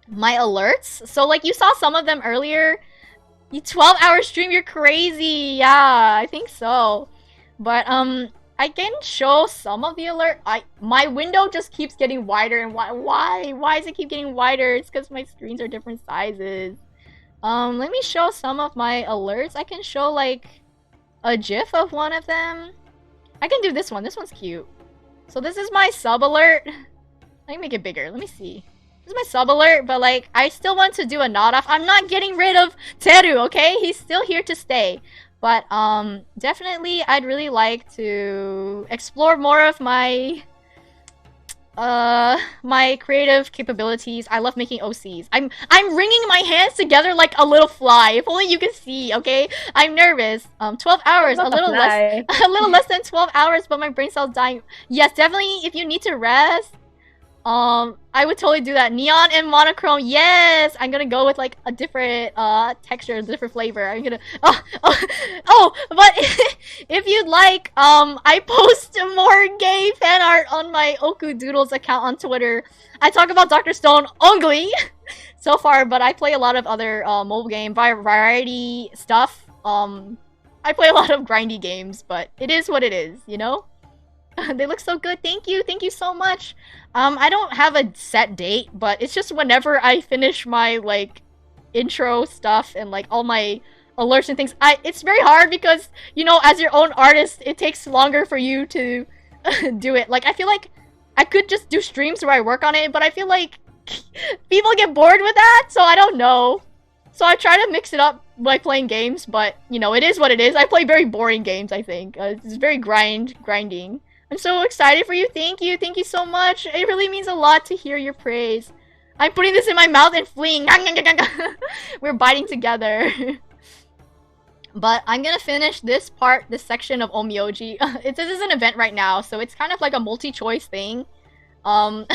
my alerts. So like you saw some of them earlier. You 12-hour stream, you're crazy. Yeah, I think so. But I can show some of the alert. My window just keeps getting wider, and why does it keep getting wider? It's because my screens are different sizes. Let me show some of my alerts. I can show like a GIF of one of them. I can do this one. This one's cute. So this is my sub alert. Let me make it bigger. Let me see. This is my sub alert, but like, I still want to do a nod off. I'm not getting rid of Teru, okay? He's still here to stay. But, definitely I'd really like to explore more of my my creative capabilities. I love making OCs. I'm wringing my hands together like a little fly. If only you could see, okay? I'm nervous. 12 hours, a little less than 12 hours, but my brain cells dying. Yes, definitely if you need to rest, I would totally do that. Neon and monochrome, yes! I'm gonna go with like a different texture, a different flavor. I'm gonna but if you'd like, I post more gay fan art on my Okuu Doodles account on Twitter. I talk about Dr. Stone only so far, but I play a lot of other mobile game variety stuff. I play a lot of grindy games, but it is what it is, you know? They look so good. Thank you so much. I don't have a set date, but it's just whenever I finish my like intro stuff and like all my alerts and things. It's very hard because, you know, as your own artist, it takes longer for you to do it. Like, I feel like I could just do streams where I work on it, but I feel like people get bored with that, so I don't know. So I try to mix it up by playing games, but, you know, it is what it is. I play very boring games, I think. It's very grinding. I'm so excited for you. Thank you so much. It really means a lot to hear your praise. I'm putting this in my mouth and fleeing. We're biting together. But I'm gonna finish this section of Onmyoji. This is an event right now, so it's kind of like a multi-choice thing. The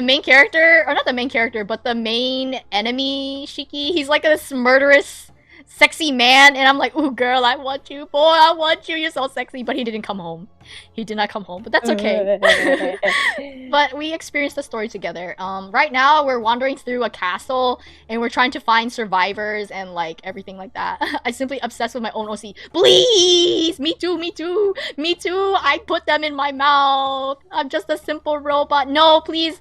main character, or not the main character, but the main enemy, Shiki, he's like this murderous, sexy man, and I'm like, ooh, girl, I want you, boy, I want you, you're so sexy, but he didn't come home. He did not come home, but that's okay. But we experienced the story together. Right now, we're wandering through a castle, and we're trying to find survivors and, like, everything like that. I'm simply obsessed with my own OC. Please! Me too! I put them in my mouth! I'm just a simple robot. No, please!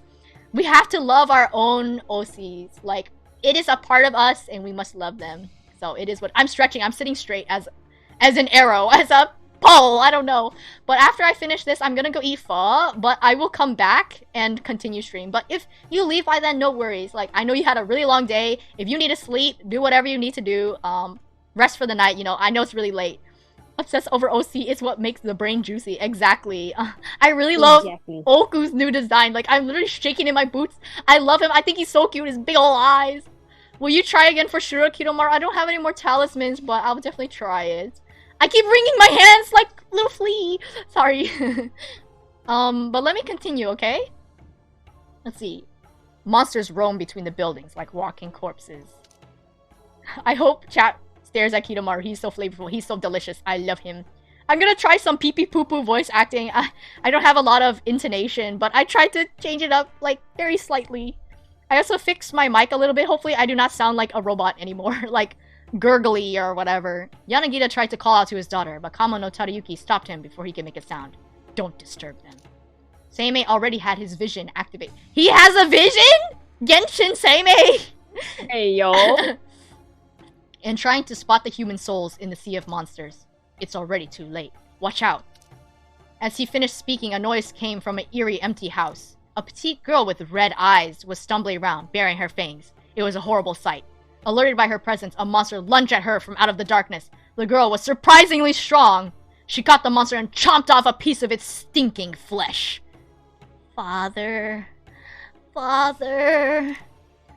We have to love our own OCs. Like, it is a part of us, and we must love them. So it is what I'm stretching. I'm sitting straight as an arrow, as a pole. I don't know. But after I finish this, I'm gonna go eat pho. But I will come back and continue stream. But if you leave by then, no worries. Like, I know you had a really long day. If you need to sleep, do whatever you need to do. Rest for the night. You know, I know it's really late. Obsessed over OC is what makes the brain juicy. Exactly. I really love Oku's new design. Like, I'm literally shaking in my boots. I love him. I think he's so cute. His big old eyes. Will you try again for Shuro Kidomaru? I don't have any more talismans, but I'll definitely try it. I keep wringing my hands like a little flea. Sorry. But let me continue, okay? Let's see. Monsters roam between the buildings like walking corpses. I hope chat stares at Kidomaru. He's so flavorful. He's so delicious. I love him. I'm gonna try some pee-pee poo-poo voice acting. I don't have a lot of intonation, but I tried to change it up, like, very slightly. I also fixed my mic a little bit. Hopefully I do not sound like a robot anymore. Like, gurgly or whatever. Yanagita tried to call out to his daughter, but Kamo no Taruyuki stopped him before he could make a sound. Don't disturb them. Seimei already had his vision activate. He has a vision?! Genshin Seimei! Hey, yo. And trying to spot the human souls in the sea of monsters. It's already too late. Watch out. As he finished speaking, a noise came from an eerie, empty house. A petite girl with red eyes was stumbling around, baring her fangs. It was a horrible sight. Alerted by her presence, a monster lunged at her from out of the darkness. The girl was surprisingly strong. She caught the monster and chomped off a piece of its stinking flesh. Father. Father.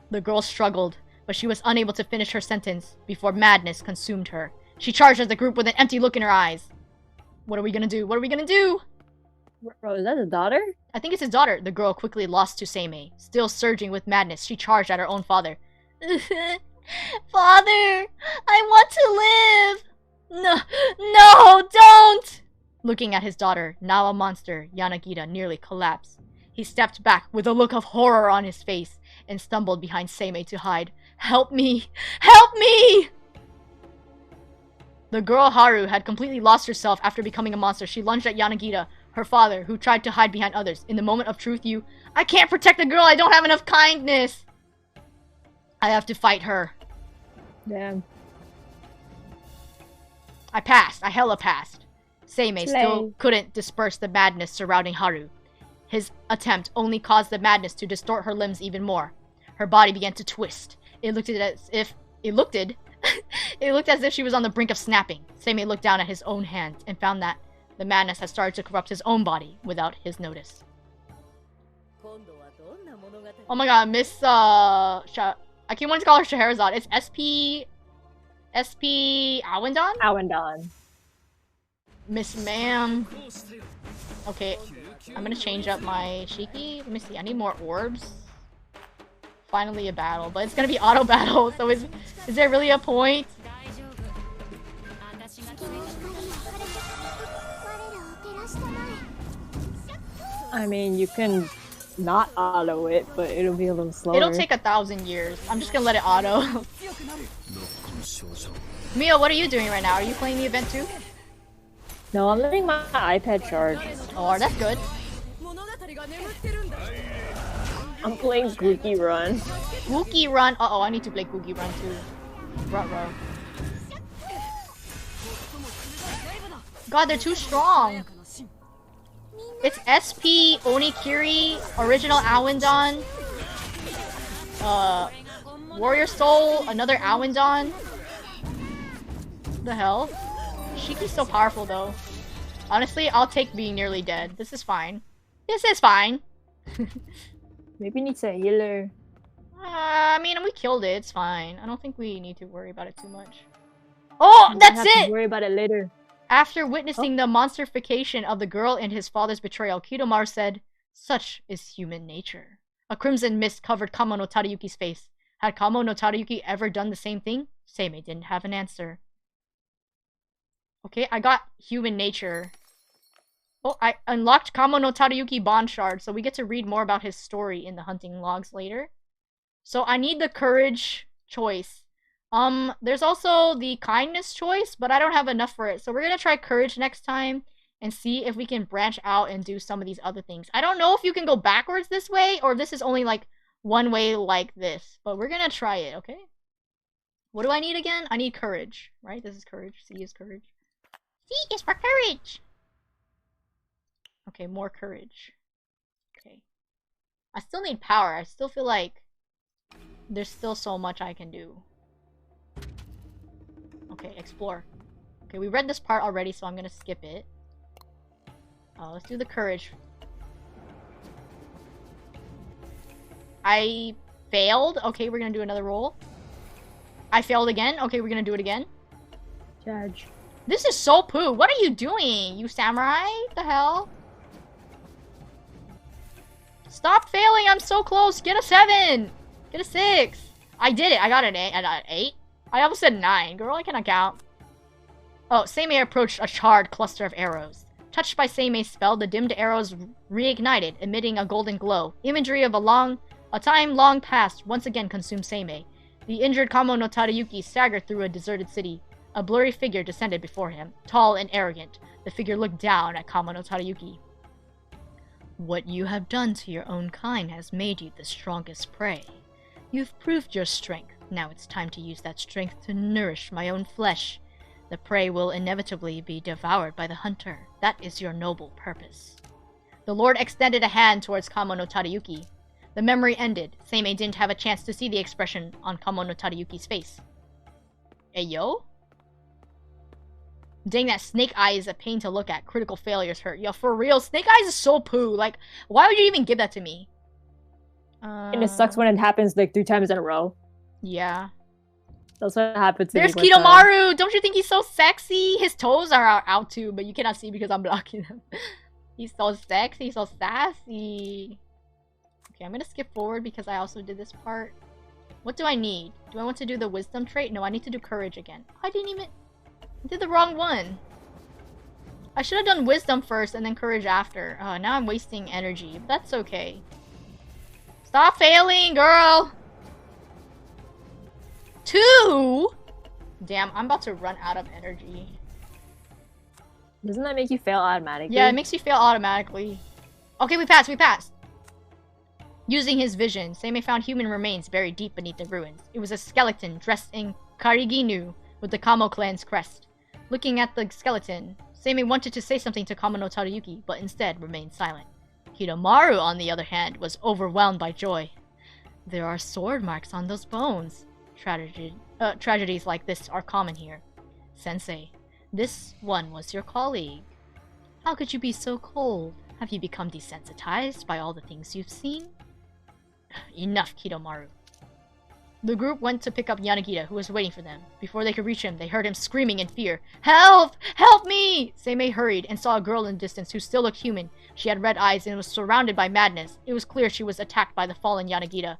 The girl struggled, but she was unable to finish her sentence before madness consumed her. She charged at the group with an empty look in her eyes. What are we gonna do? What are we gonna do? Bro, is that his daughter? I think it's his daughter. The girl quickly lost to Seimei. Still surging with madness, she charged at her own father. Father! I want to live! No, don't! Looking at his daughter, now a monster, Yanagita nearly collapsed. He stepped back with a look of horror on his face and stumbled behind Seimei to hide. Help me! Help me! The girl Haru had completely lost herself after becoming a monster. She lunged at Yanagita, her father, who tried to hide behind others. In the moment of truth, I can't protect the girl! I don't have enough kindness! I have to fight her. Damn. I passed. I hella passed. Seimei still couldn't disperse the madness surrounding Haru. His attempt only caused the madness to distort her limbs even more. Her body began to twist. It looked as if she was on the brink of snapping. Seimei looked down at his own hand and found that the madness had started to corrupt his own body without his notice. Oh my god, Miss I keep wanting to call her Scheherazade. It's SP Awendon? Awendon. Miss Ma'am. Okay, I'm gonna change up my Shiki. Let me see, I need more orbs. Finally a battle, but it's gonna be auto battle, so is there really a point? I mean, you can not auto it, but it'll be a little slower. It'll take 1,000 years. I'm just gonna let it auto. Miyo, what are you doing right now? Are you playing the event too? No, I'm letting my iPad charge. Oh, that's good. I'm playing Googie Run. Googie Run? Uh-oh, I need to play Googie Run too. Ruh-roh. God, they're too strong. It's SP Onikiri, Original Awendon, Warrior Soul, another Awendon. The hell? Shiki's so powerful though. Honestly, I'll take being nearly dead. This is fine. This is fine. Maybe needs a healer. I mean, we killed it. It's fine. I don't think we need to worry about it too much. Oh, that's it! To worry about it later. After witnessing the monsterification of the girl and his father's betrayal, Kidomaru said, "Such is human nature." A crimson mist covered Kamo no Tadayuki's face. Had Kamo no Tadayuki ever done the same thing? Seimei didn't have an answer. Okay, I got human nature. Oh, I unlocked Kamo no Tadayuki Bond Shard, so we get to read more about his story in the hunting logs later. So I need the courage choice. There's also the kindness choice, but I don't have enough for it. So we're gonna try courage next time and see if we can branch out and do some of these other things. I don't know if you can go backwards this way or if this is only like one way like this, but we're gonna try it, okay? What do I need again? I need courage, right? This is courage. C is courage. C is for courage! Okay, more courage. Okay. I still need power. I still feel like there's still so much I can do. Okay, explore. Okay, we read this part already, so I'm gonna skip it. Let's do the courage. I failed. Okay, we're gonna do another roll. I failed again. Okay, we're gonna do it again. Judge. This is so poo. What are you doing, you samurai? The hell? Stop failing. I'm so close. Get a 7. Get a 6. I did it. I got an 8. I got an 8. I almost said 9. Girl, I cannot count. Oh, Seimei approached a charred cluster of arrows. Touched by Seimei's spell, the dimmed arrows reignited, emitting a golden glow. Imagery of a time long past once again consumed Seimei. The injured Kamo no Tadayuki staggered through a deserted city. A blurry figure descended before him, tall and arrogant. The figure looked down at Kamo no Tadayuki. What you have done to your own kind has made you the strongest prey. You've proved your strength. Now it's time to use that strength to nourish my own flesh. The prey will inevitably be devoured by the hunter. That is your noble purpose. The Lord extended a hand towards Kamo no Tadayuki. The memory ended. Seimei didn't have a chance to see the expression on Kamo no Tadayuki's face. Ayo? Dang, that snake eye is a pain to look at. Critical failures hurt. Yo, for real, snake eyes is so poo. Like, why would you even give that to me? And it sucks when it happens like 3 times in a row. Yeah. That's what happens to There's me. Kidomaru! Don't you think he's so sexy? His toes are out too, but you cannot see because I'm blocking them. He's so sexy, so sassy. Okay, I'm gonna skip forward because I also did this part. What do I need? Do I want to do the wisdom trait? No, I need to do courage again. I didn't even... I did the wrong one. I should have done wisdom first and then courage after. Oh, now I'm wasting energy. But that's okay. Stop failing, girl! 2? Damn, I'm about to run out of energy. Doesn't that make you fail automatically? Yeah, it makes you fail automatically. Okay, we passed, we passed. Using his vision, Seimei found human remains buried deep beneath the ruins. It was a skeleton dressed in kariginu with the Kamo clan's crest. Looking at the skeleton, Seimei wanted to say something to Kamo no Tadayuki, but instead remained silent. Kidomaru, on the other hand, was overwhelmed by joy. There are sword marks on those bones. Tragedies like this are common here. Sensei, this one was your colleague. How could you be so cold? Have you become desensitized by all the things you've seen? Enough, Kidomaru. The group went to pick up Yanagita, who was waiting for them. Before they could reach him, they heard him screaming in fear. Help! Help me! Seimei hurried and saw a girl in the distance who still looked human. She had red eyes and was surrounded by madness. It was clear she was attacked by the fallen Yanagita.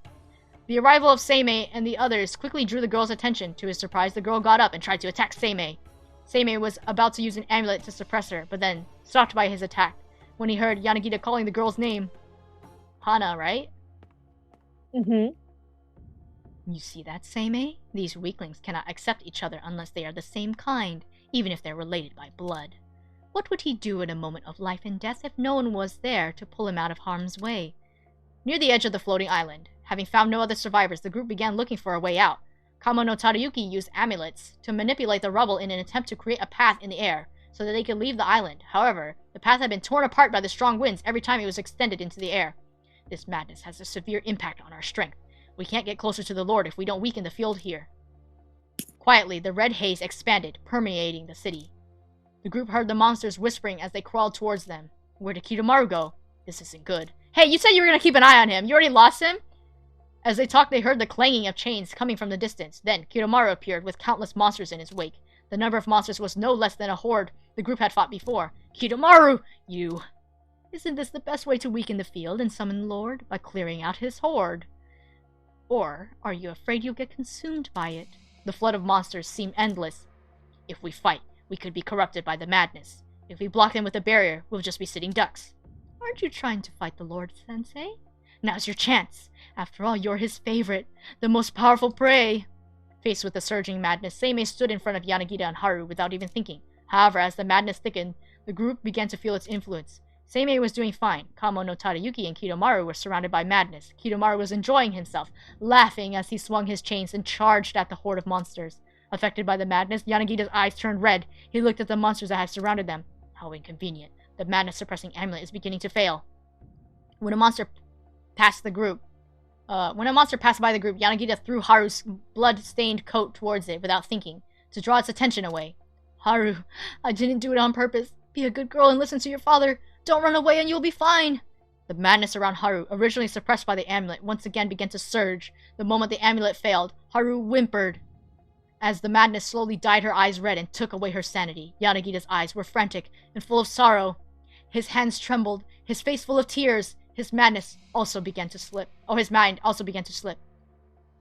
The arrival of Seimei and the others quickly drew the girl's attention. To his surprise, the girl got up and tried to attack Seimei. Seimei was about to use an amulet to suppress her, but then stopped by his attack when he heard Yanagita calling the girl's name. Hana, right? Mm-hmm. You see that, Seimei? These weaklings cannot accept each other unless they are the same kind, even if they're related by blood. What would he do in a moment of life and death if no one was there to pull him out of harm's way? Near the edge of the floating island, having found no other survivors, the group began looking for a way out. Kamo no Tadayuki used amulets to manipulate the rubble in an attempt to create a path in the air, so that they could leave the island. However, the path had been torn apart by the strong winds every time it was extended into the air. This madness has a severe impact on our strength. We can't get closer to the Lord if we don't weaken the field here. Quietly, the red haze expanded, permeating the city. The group heard the monsters whispering as they crawled towards them. Where did Kidomaru go? This isn't good. Hey, you said you were gonna keep an eye on him. You already lost him? As they talked, they heard the clanging of chains coming from the distance. Then, Kidomaru appeared with countless monsters in his wake. The number of monsters was no less than a horde the group had fought before. Kidomaru! You... Isn't this the best way to weaken the field and summon Lord? By clearing out his horde? Or are you afraid you'll get consumed by it? The flood of monsters seemed endless. If we fight, we could be corrupted by the madness. If we block them with a barrier, we'll just be sitting ducks. Aren't you trying to fight the Lord, Sensei? Now's your chance. After all, you're his favorite, the most powerful prey. Faced with the surging madness, Seimei stood in front of Yanagita and Haru without even thinking. However, as the madness thickened, the group began to feel its influence. Seimei was doing fine. Kamo no Tadayuki and Kidomaru were surrounded by madness. Kidomaru was enjoying himself, laughing as he swung his chains and charged at the horde of monsters. Affected by the madness, Yanagita's eyes turned red. He looked at the monsters that had surrounded them. How inconvenient. The madness-suppressing amulet is beginning to fail. When a monster passed by the group, Yanagita threw Haru's blood-stained coat towards it without thinking, to draw its attention away. Haru, I didn't do it on purpose. Be a good girl and listen to your father. Don't run away and you'll be fine. The madness around Haru, originally suppressed by the amulet, once again began to surge. The moment the amulet failed, Haru whimpered. As the madness slowly dyed her eyes red and took away her sanity, Yanagita's eyes were frantic and full of sorrow. His hands trembled, his face full of tears. His madness also began to slip. His mind also began to slip.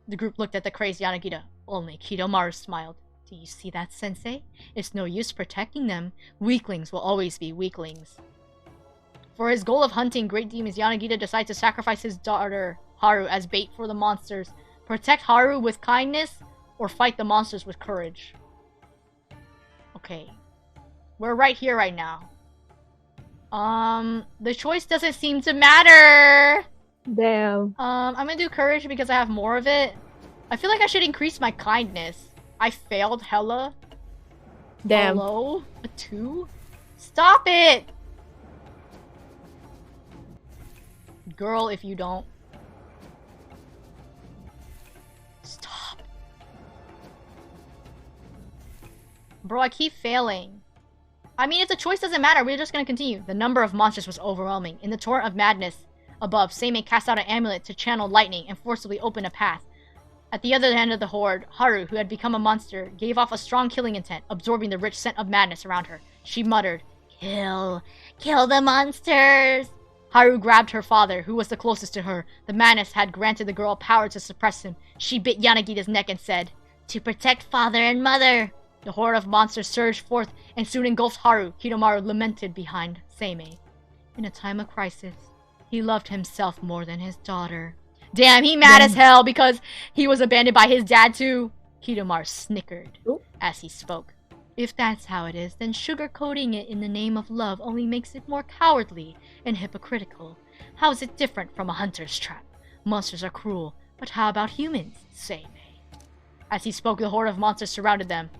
The group looked at the crazed Yanagita. Only Kidomaru smiled. Do you see that, Sensei? It's no use protecting them. Weaklings will always be weaklings. For his goal of hunting great demons, Yanagita decided to sacrifice his daughter, Haru, as bait for the monsters. Protect Haru with kindness, or fight the monsters with courage. Okay. We're right here right now. The choice doesn't seem to matter. Damn. I'm gonna do courage because I have more of it. I feel like I should increase my kindness. I failed hella. Damn. Hello? A 2? Stop it! Girl, if you don't. Stop. Bro, I keep failing. I mean, if the choice doesn't matter, we're just gonna continue. The number of monsters was overwhelming. In the torrent of madness above, Seimei cast out an amulet to channel lightning and forcibly open a path. At the other end of the horde, Haru, who had become a monster, gave off a strong killing intent, absorbing the rich scent of madness around her. She muttered, Kill the monsters! Haru grabbed her father, who was the closest to her. The madness had granted the girl power to suppress him. She bit Yanagita's neck and said, To protect father and mother! The horde of monsters surged forth and soon engulfed Haru. Kidomaru lamented behind Seimei. In a time of crisis, he loved himself more than his daughter. Damn, he mad as hell because he was abandoned by his dad too. Kidomaru snickered as he spoke. If that's how it is, then sugarcoating it in the name of love only makes it more cowardly and hypocritical. How is it different from a hunter's trap? Monsters are cruel, but how about humans? Seimei. As he spoke, the horde of monsters surrounded them.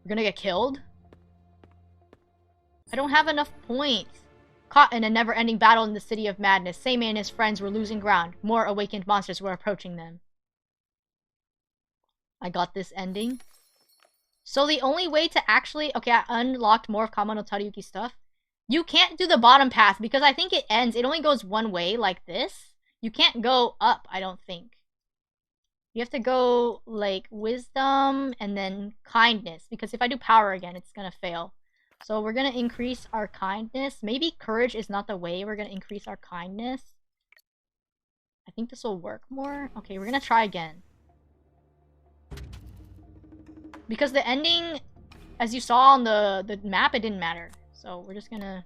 We're gonna get killed? I don't have enough points. Caught in a never-ending battle in the City of Madness, Seimei and his friends were losing ground. More awakened monsters were approaching them. I got this ending. So the only way to actually... Okay, I unlocked more of Kama no Tariyuki stuff. You can't do the bottom path because I think it ends. It only goes one way, like this. You can't go up, I don't think. You have to go, like, wisdom and then kindness. Because if I do power again, it's gonna fail. So we're gonna increase our kindness. Maybe courage is not the way. We're gonna increase our kindness. I think this will work more. Okay, we're gonna try again. Because the ending, as you saw on the map, it didn't matter. So we're just gonna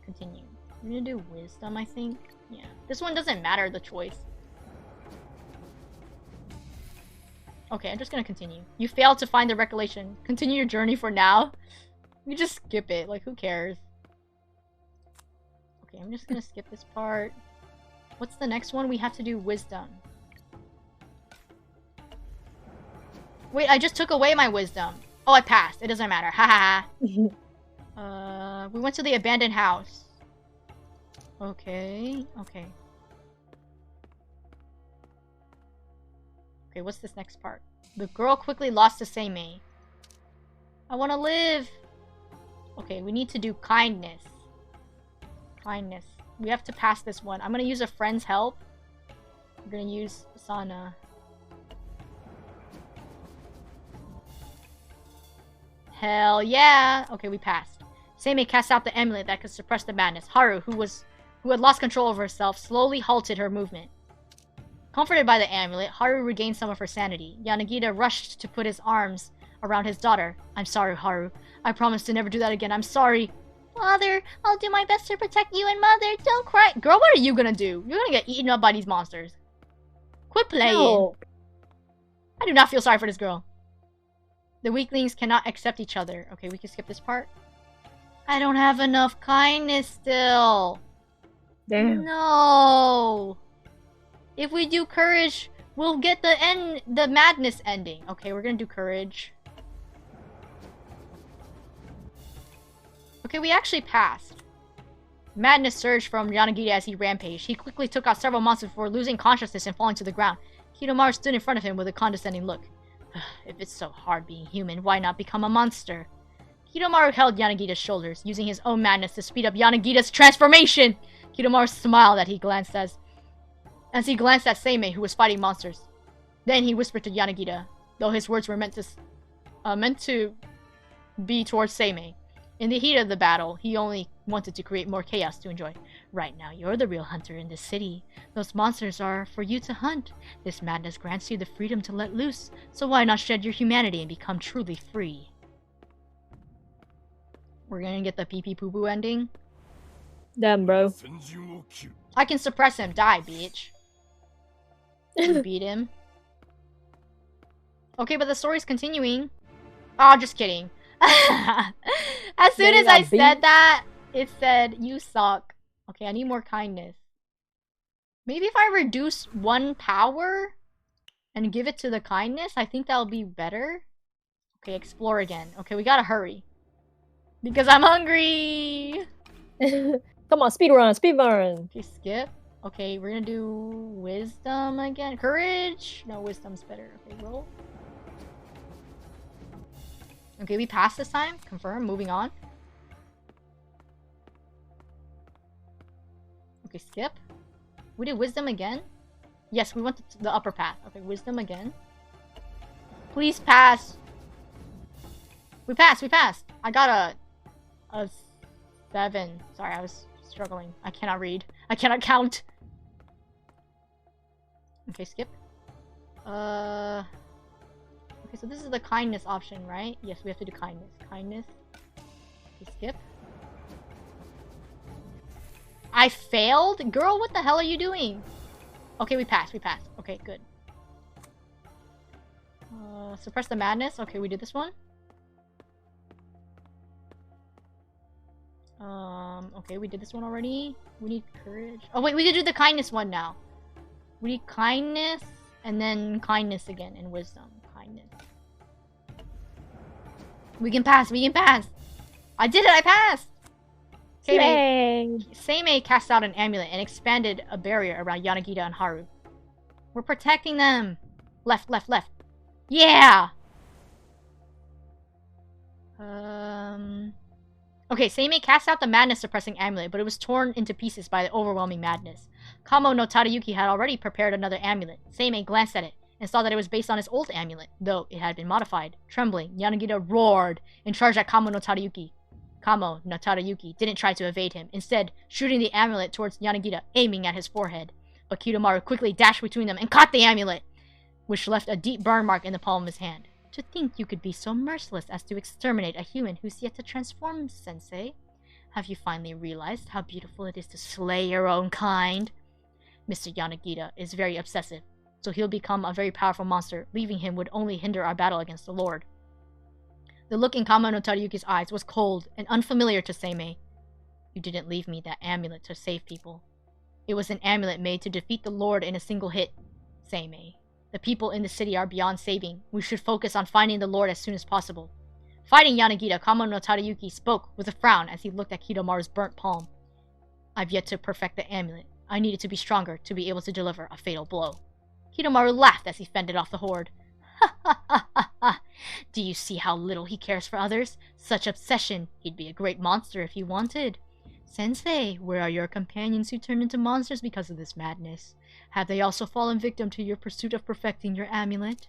continue. We're gonna do wisdom, I think. Yeah. This one doesn't matter, the choice. Okay, I'm just gonna continue. You failed to find the recollection. Continue your journey for now. You just skip it. Like, who cares? Okay, I'm just gonna skip this part. What's the next one? We have to do wisdom. Wait, I just took away my wisdom. Oh, I passed. It doesn't matter. Ha ha ha. We went to the abandoned house. Okay. Okay. Okay, what's this next part? The girl quickly lost to Seimei. I want to live! Okay, we need to do kindness. Kindness. We have to pass this one. I'm gonna use a friend's help. I'm gonna use Sana. Hell yeah! Okay, we passed. Seimei cast out the amulet that could suppress the madness. Haru, who had lost control over herself, slowly halted her movement. Comforted by the amulet, Haru regained some of her sanity. Yanagita rushed to put his arms around his daughter. I'm sorry, Haru. I promise to never do that again. I'm sorry. Father, I'll do my best to protect you and Mother. Don't cry. Girl, what are you gonna do? You're gonna get eaten up by these monsters. Quit playing. No. I do not feel sorry for this girl. The weaklings cannot accept each other. Okay, we can skip this part. I don't have enough kindness still. Damn. No. If we do courage, we'll get the madness ending. Okay, we're gonna do courage. Okay, we actually passed. Madness surged from Yanagita as he rampaged. He quickly took out several monsters before losing consciousness and falling to the ground. Kidomaru stood in front of him with a condescending look. If it's so hard being human, why not become a monster? Kidomaru held Yanagita's shoulders, using his own madness to speed up Yanagita's transformation! Kidomaru smiled as he glanced at Seimei, who was fighting monsters. Then he whispered to Yanagita, though his words were meant to be towards Seimei. In the heat of the battle, he only wanted to create more chaos to enjoy. Right now, you're the real hunter in this city. Those monsters are for you to hunt. This madness grants you the freedom to let loose, so why not shed your humanity and become truly free? We're gonna get the pee-pee-poo-poo ending. Damn, bro. I can suppress him. Die, bitch. You beat him. Okay, but the story's continuing. Oh, just kidding. As soon as I said that, it said, you suck. Okay, I need more kindness. Maybe if I reduce one power and give it to the kindness, I think that'll be better. Okay, explore again. Okay, we gotta hurry. Because I'm hungry! Come on, speedrun, speedrun! Okay, skip. Okay, we're gonna do wisdom again. Courage? No, wisdom's better. Okay, roll. Okay, we passed this time. Confirm. Moving on. Okay, skip. We did wisdom again? Yes, we went to the upper path. Okay, wisdom again. Please pass. We passed, we passed. I got a 7. Sorry, I was struggling. I cannot read. I cannot count. Okay, skip. Okay, so this is the kindness option, right? Yes, we have to do kindness. Kindness. Okay, skip. I failed? Girl, what the hell are you doing? Okay, we passed. We passed. Okay, good. Suppress the madness. Okay, we did this one. Okay, we did this one already. We need courage. Oh, wait, we did do the kindness one now. We need kindness, and then kindness again, and wisdom. Kindness. We can pass. We can pass. I did it. I passed. Seimei cast out an amulet and expanded a barrier around Yanagita and Haru. We're protecting them! Left, left, left. Yeah! Okay, Seimei cast out the madness-suppressing amulet, but it was torn into pieces by the overwhelming madness. Kamo no Tadayuki had already prepared another amulet. Seimei glanced at it and saw that it was based on his old amulet, though it had been modified. Trembling, Yanagita roared and charged at Kamo no Tadayuki. Kamo no Tadayuki didn't try to evade him, instead shooting the amulet towards Yanagita, aiming at his forehead. But Kidomaru quickly dashed between them and caught the amulet, which left a deep burn mark in the palm of his hand. To think you could be so merciless as to exterminate a human who's yet to transform, Sensei. Have you finally realized how beautiful it is to slay your own kind? Mr. Yanagita is very obsessive, so he'll become a very powerful monster. Leaving him would only hinder our battle against the Lord. The look in Kamo no Tadayuki's eyes was cold and unfamiliar to Seimei. You didn't leave me that amulet to save people. It was an amulet made to defeat the Lord in a single hit, Seimei. The people in the city are beyond saving. We should focus on finding the Lord as soon as possible. Fighting Yanagita, Kamo no Tadayuki spoke with a frown as he looked at Kidomaru's burnt palm. I've yet to perfect the amulet. I needed to be stronger to be able to deliver a fatal blow. Kidomaru laughed as he fended off the horde. Ha ha ha ha ha! Do you see how little he cares for others? Such obsession! He'd be a great monster if he wanted. Sensei, where are your companions who turned into monsters because of this madness? Have they also fallen victim to your pursuit of perfecting your amulet?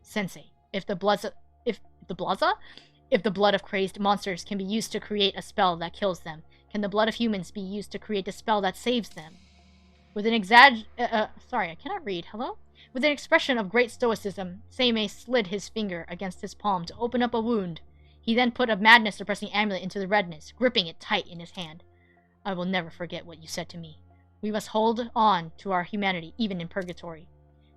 Sensei, if the blood of crazed monsters can be used to create a spell that kills them, can the blood of humans be used to create a spell that saves them? With an With an expression of great stoicism, Seimei slid his finger against his palm to open up a wound. He then put a madness-suppressing amulet into the redness, gripping it tight in his hand. I will never forget what you said to me. We must hold on to our humanity, even in purgatory.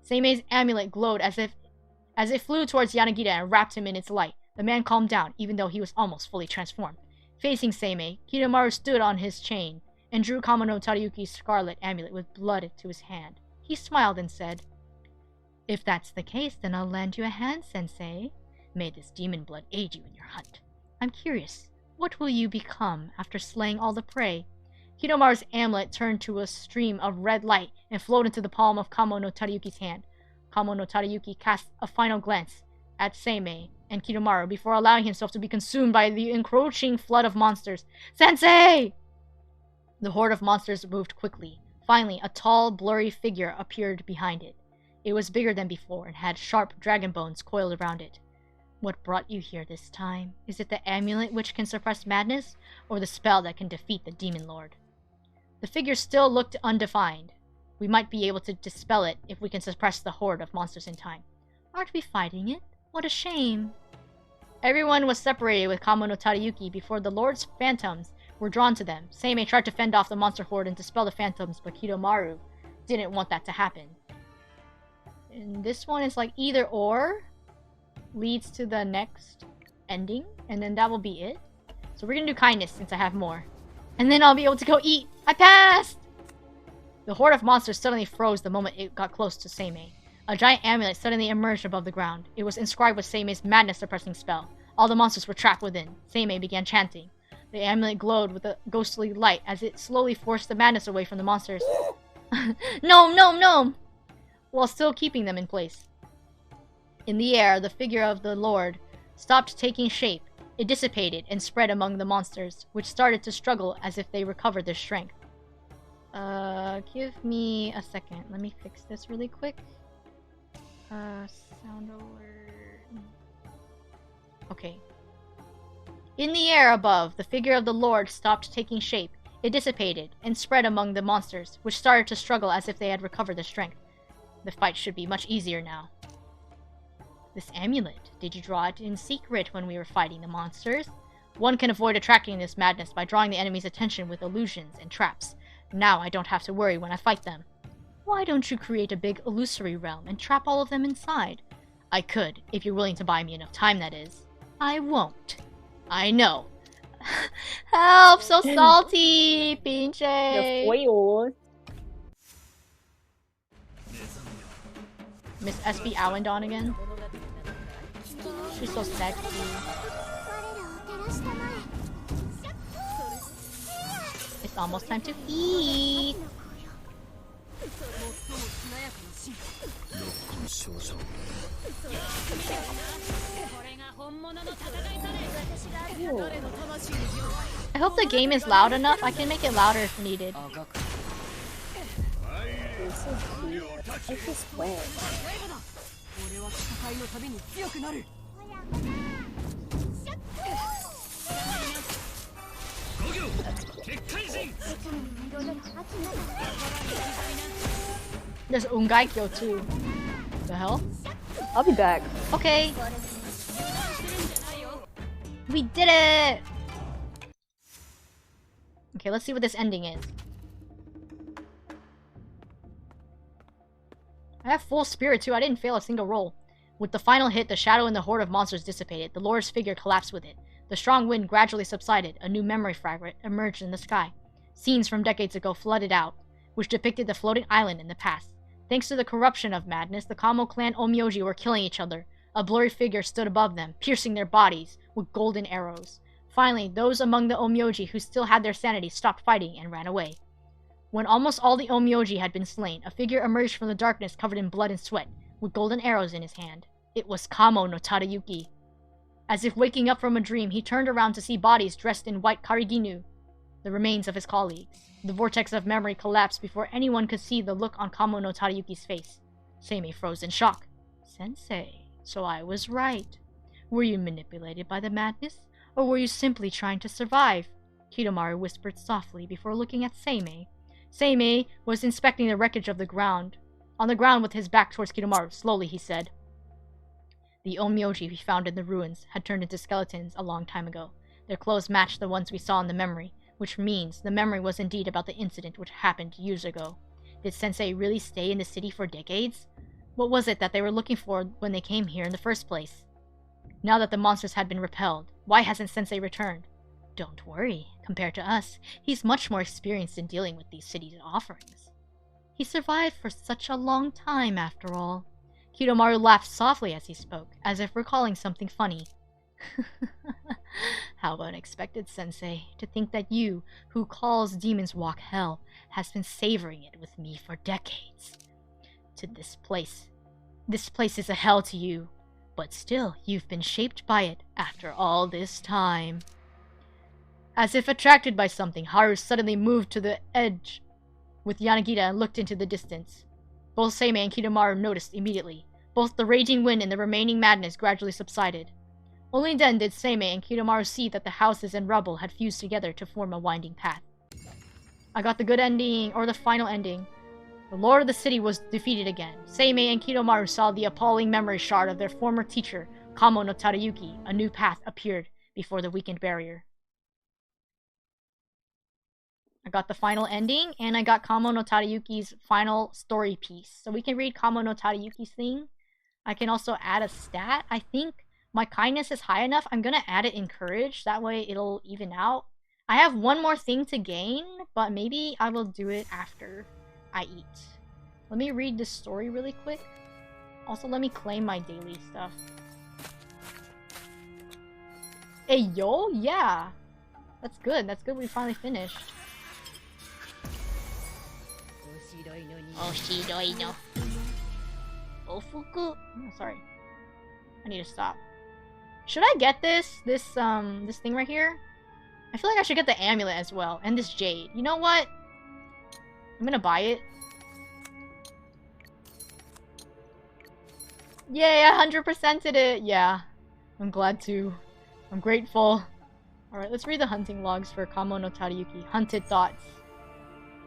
Seimei's amulet glowed as it flew towards Yanagita and wrapped him in its light. The man calmed down, even though he was almost fully transformed. Facing Seimei, Kidomaru stood on his chain and drew Kamo no Tadayuki's scarlet amulet with blood to his hand. He smiled and said, If that's the case, then I'll lend you a hand, Sensei. May this demon blood aid you in your hunt. I'm curious, what will you become after slaying all the prey? Kidomaru's amulet turned to a stream of red light and flowed into the palm of Kamo no Tadayuki's hand. Kamo no Tadayuki cast a final glance at Seimei and Kidomaru before allowing himself to be consumed by the encroaching flood of monsters. Sensei! The horde of monsters moved quickly. Finally, a tall, blurry figure appeared behind it. It was bigger than before and had sharp dragon bones coiled around it. What brought you here this time? Is it the amulet which can suppress madness, or the spell that can defeat the demon lord? The figure still looked undefined. We might be able to dispel it if we can suppress the horde of monsters in time. Aren't we fighting it? What a shame. Everyone was separated with Kamo no Tadayuki before the Lord's phantoms were drawn to them. Seimei tried to fend off the monster horde and dispel the phantoms, but Kidomaru didn't want that to happen. And this one is like either or leads to the next ending, and then that will be it. So we're gonna do kindness since I have more. And then I'll be able to go eat! I passed! The horde of monsters suddenly froze the moment it got close to Seimei. A giant amulet suddenly emerged above the ground. It was inscribed with Seimei's madness-suppressing spell. All the monsters were trapped within. Seimei began chanting. The amulet glowed with a ghostly light as it slowly forced the madness away from the monsters. No, no, no! While still keeping them in place. In the air, the figure of the Lord stopped taking shape. It dissipated and spread among the monsters, which started to struggle as if they recovered their strength. Give me a second. Let me fix this really quick. Sound alert. Okay. In the air above, the figure of the Lord stopped taking shape. It dissipated and spread among the monsters, which started to struggle as if they had recovered their strength. The fight should be much easier now. This amulet, did you draw it in secret when we were fighting the monsters? One can avoid attracting this madness by drawing the enemy's attention with illusions and traps. Now I don't have to worry when I fight them. Why don't you create a big illusory realm and trap all of them inside? I could, if you're willing to buy me enough time, that is. I won't. I know. Help! So salty! Pinche! Miss SP Awendon again? She's so sexy. almost time to eat. I hope the game is loud enough. I can make it louder if needed. It's so cute. It's just wet. There's Ungaikyo too. The hell? I'll be back. Okay. We did it! Okay, let's see what this ending is. I have full spirit too. I didn't fail a single roll. With the final hit, the shadow in the horde of monsters dissipated. The Lord's figure collapsed with it. The strong wind gradually subsided. A new memory fragment emerged in the sky. Scenes from decades ago flooded out, which depicted the floating island in the past. Thanks to the corruption of madness, the Kamo clan Onmyoji were killing each other. A blurry figure stood above them, piercing their bodies with golden arrows. Finally, those among the Onmyoji who still had their sanity stopped fighting and ran away. When almost all the Onmyoji had been slain, a figure emerged from the darkness covered in blood and sweat, with golden arrows in his hand. It was Kamo no Tadayuki. As if waking up from a dream, he turned around to see bodies dressed in white kariginu, the remains of his colleagues. The vortex of memory collapsed before anyone could see the look on Kamo no Tadayuki's face. Seimei froze in shock. Sensei, so I was right. Were you manipulated by the madness, or were you simply trying to survive? Kidomaru whispered softly before looking at Seimei. Seimei was inspecting the wreckage of the ground. On the ground with his back towards Kidomaru, slowly he said, "The Onmyoji we found in the ruins had turned into skeletons a long time ago. Their clothes matched the ones we saw in the memory, which means the memory was indeed about the incident which happened years ago. Did Sensei really stay in the city for decades? What was it that they were looking for when they came here in the first place? Now that the monsters had been repelled, why hasn't Sensei returned? Don't worry, compared to us, he's much more experienced in dealing with these city's offerings. He survived for such a long time, after all." Kidomaru laughed softly as he spoke, as if recalling something funny. "How unexpected, Sensei, to think that you, who calls demons walk hell, has been savoring it with me for decades. This place is a hell to you, but still you've been shaped by it after all this time." As if attracted by something, Haru suddenly moved to the edge with Yanagita and looked into the distance. Both Seimei and Kidomaru noticed immediately. Both the raging wind and the remaining madness gradually subsided. Only then did Seimei and Kidomaru see that the houses and rubble had fused together to form a winding path. I got the good ending, or the final ending. The lord of the city was defeated again. Seimei and Kidomaru saw the appalling memory shard of their former teacher, Kamo no Tadayuki. A new path appeared before the weakened barrier. I got the final ending, and I got Kamo no Tadayuki's final story piece. So we can read Kamo no Tadayuki's thing. I can also add a stat. I think my kindness is high enough. I'm gonna add it in courage. That way it'll even out. I have one more thing to gain, but maybe I will do it after I eat. Let me read this story really quick. Also, let me claim my daily stuff. Hey, yo? Yeah. That's good. That's good we finally finished. Oshiroi no. Ofuku? Oh, sorry. I need to stop. Should I get this thing right here? I feel like I should get the amulet as well. And this jade. You know what? I'm gonna buy it. Yay, I 100%ed it! Yeah. I'm glad to. I'm grateful. Alright, let's read the hunting logs for Kamo no Tadayuki. Hunted thoughts.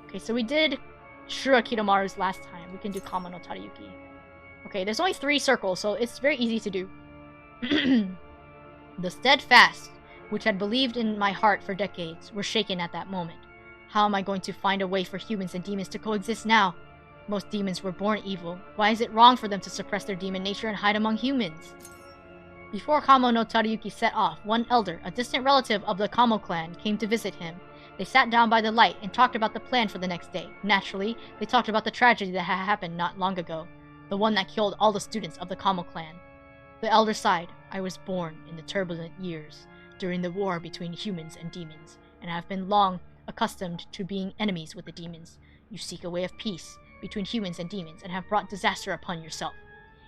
Okay, so we did Shura Kidomaru's last time. We can do Kamo no Tadayuki. Okay, there's only 3 circles, so it's very easy to do. The steadfast, which had believed in my heart for decades, were shaken at that moment. How am I going to find a way for humans and demons to coexist now? Most demons were born evil. Why is it wrong for them to suppress their demon nature and hide among humans? Before Kamo no Tadayuki set off, one elder, a distant relative of the Kamo clan, came to visit him. They sat down by the light and talked about the plan for the next day. Naturally, they talked about the tragedy that had happened not long ago, the one that killed all the students of the Kamo clan. The elder sighed. I was born in the turbulent years, during the war between humans and demons, and have been long accustomed to being enemies with the demons. You seek a way of peace between humans and demons and have brought disaster upon yourself.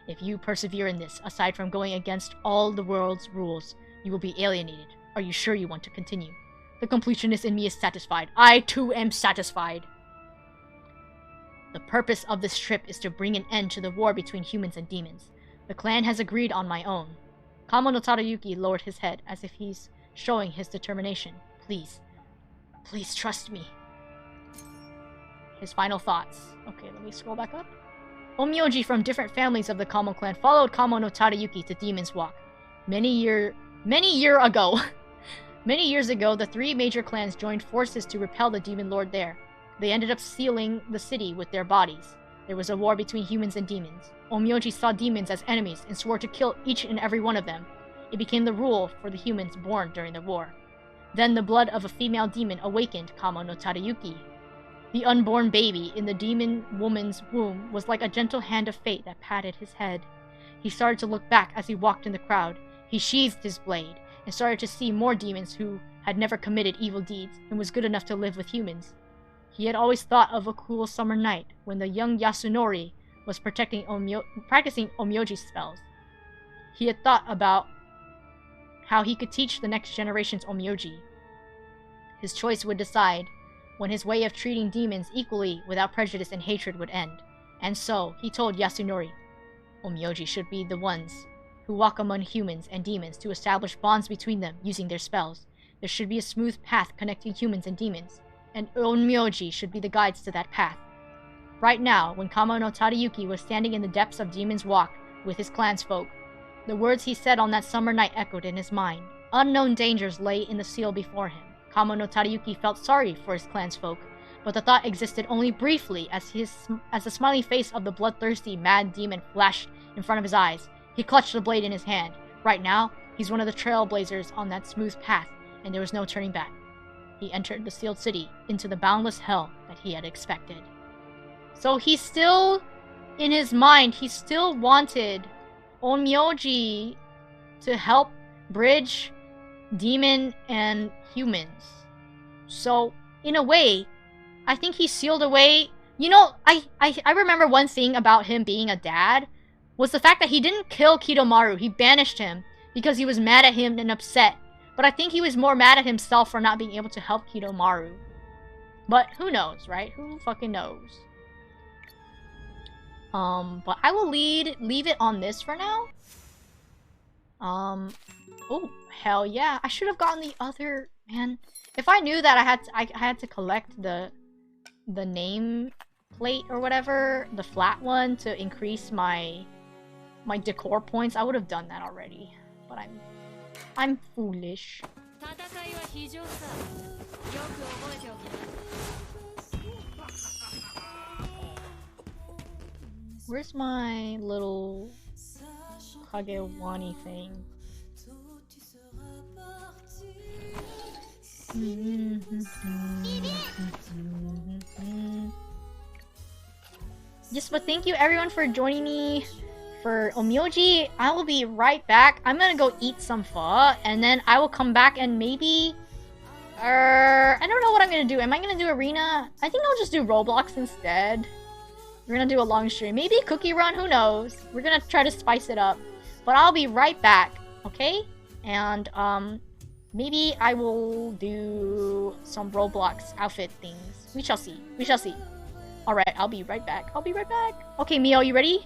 If you persevere in this, aside from going against all the world's rules, you will be alienated. Are you sure you want to continue? The completionist in me is satisfied. I too am satisfied. The purpose of this trip is to bring an end to the war between humans and demons. The clan has agreed on my own. Kamo no Tadayuki lowered his head as if he's showing his determination. Please. Please trust me. His final thoughts. Okay, let me scroll back up. Onmyoji from different families of the Kamo clan followed Kamo no Tadayuki to Demon's Walk. Many years ago, the three major clans joined forces to repel the demon lord there. They ended up sealing the city with their bodies. There was a war between humans and demons. Onmyoji saw demons as enemies and swore to kill each and every one of them. It became the rule for the humans born during the war. Then the blood of a female demon awakened Kamo no Tadayuki. The unborn baby in the demon woman's womb was like a gentle hand of fate that patted his head. He started to look back as he walked in the crowd. He sheathed his blade and started to see more demons who had never committed evil deeds and was good enough to live with humans. He had always thought of a cool summer night when the young Yasunori was practicing Onmyoji spells. He had thought about how he could teach the next generation's Onmyoji. His choice would decide when his way of treating demons equally without prejudice and hatred would end. And so, he told Yasunori, Onmyoji should be the ones who walk among humans and demons to establish bonds between them using their spells. There should be a smooth path connecting humans and demons, and Onmyoji should be the guides to that path. Right now, when Kamo no Tadayuki was standing in the depths of Demon's Walk with his clansfolk, the words he said on that summer night echoed in his mind. Unknown dangers lay in the seal before him. Kamo no Tadayuki felt sorry for his clansfolk, but the thought existed only briefly as the smiling face of the bloodthirsty mad demon flashed in front of his eyes. He clutched the blade in his hand. Right now, he's one of the trailblazers on that smooth path, and there was no turning back. He entered the sealed city into the boundless hell that he had expected. So he still, in his mind, he still wanted Onmyoji to help bridge demon and humans. So, in a way, I think he sealed away... You know, I remember one thing about him being a dad was the fact that he didn't kill Kidomaru. He banished him because he was mad at him and upset. But I think he was more mad at himself for not being able to help Kidomaru. But who knows, right? Who fucking knows? But I will leave it on this for now. Oh, hell yeah. I should have gotten the other... Man, if I knew that I had to collect the name plate or whatever, the flat one, to increase my decor points, I would have done that already. But I'm foolish. Where's my little Kagewani thing? Yes, but thank you everyone for joining me for Onmyoji. I will be right back. I'm gonna go eat some pho, and then I will come back and maybe... I don't know what I'm gonna do. Am I gonna do Arena? I think I'll just do Roblox instead. We're gonna do a long stream. Maybe Cookie Run, who knows? We're gonna try to spice it up. But I'll be right back, okay? And, maybe I will do some Roblox outfit things. We shall see. We shall see. Alright, I'll be right back. I'll be right back. Okay, Miyo, you ready?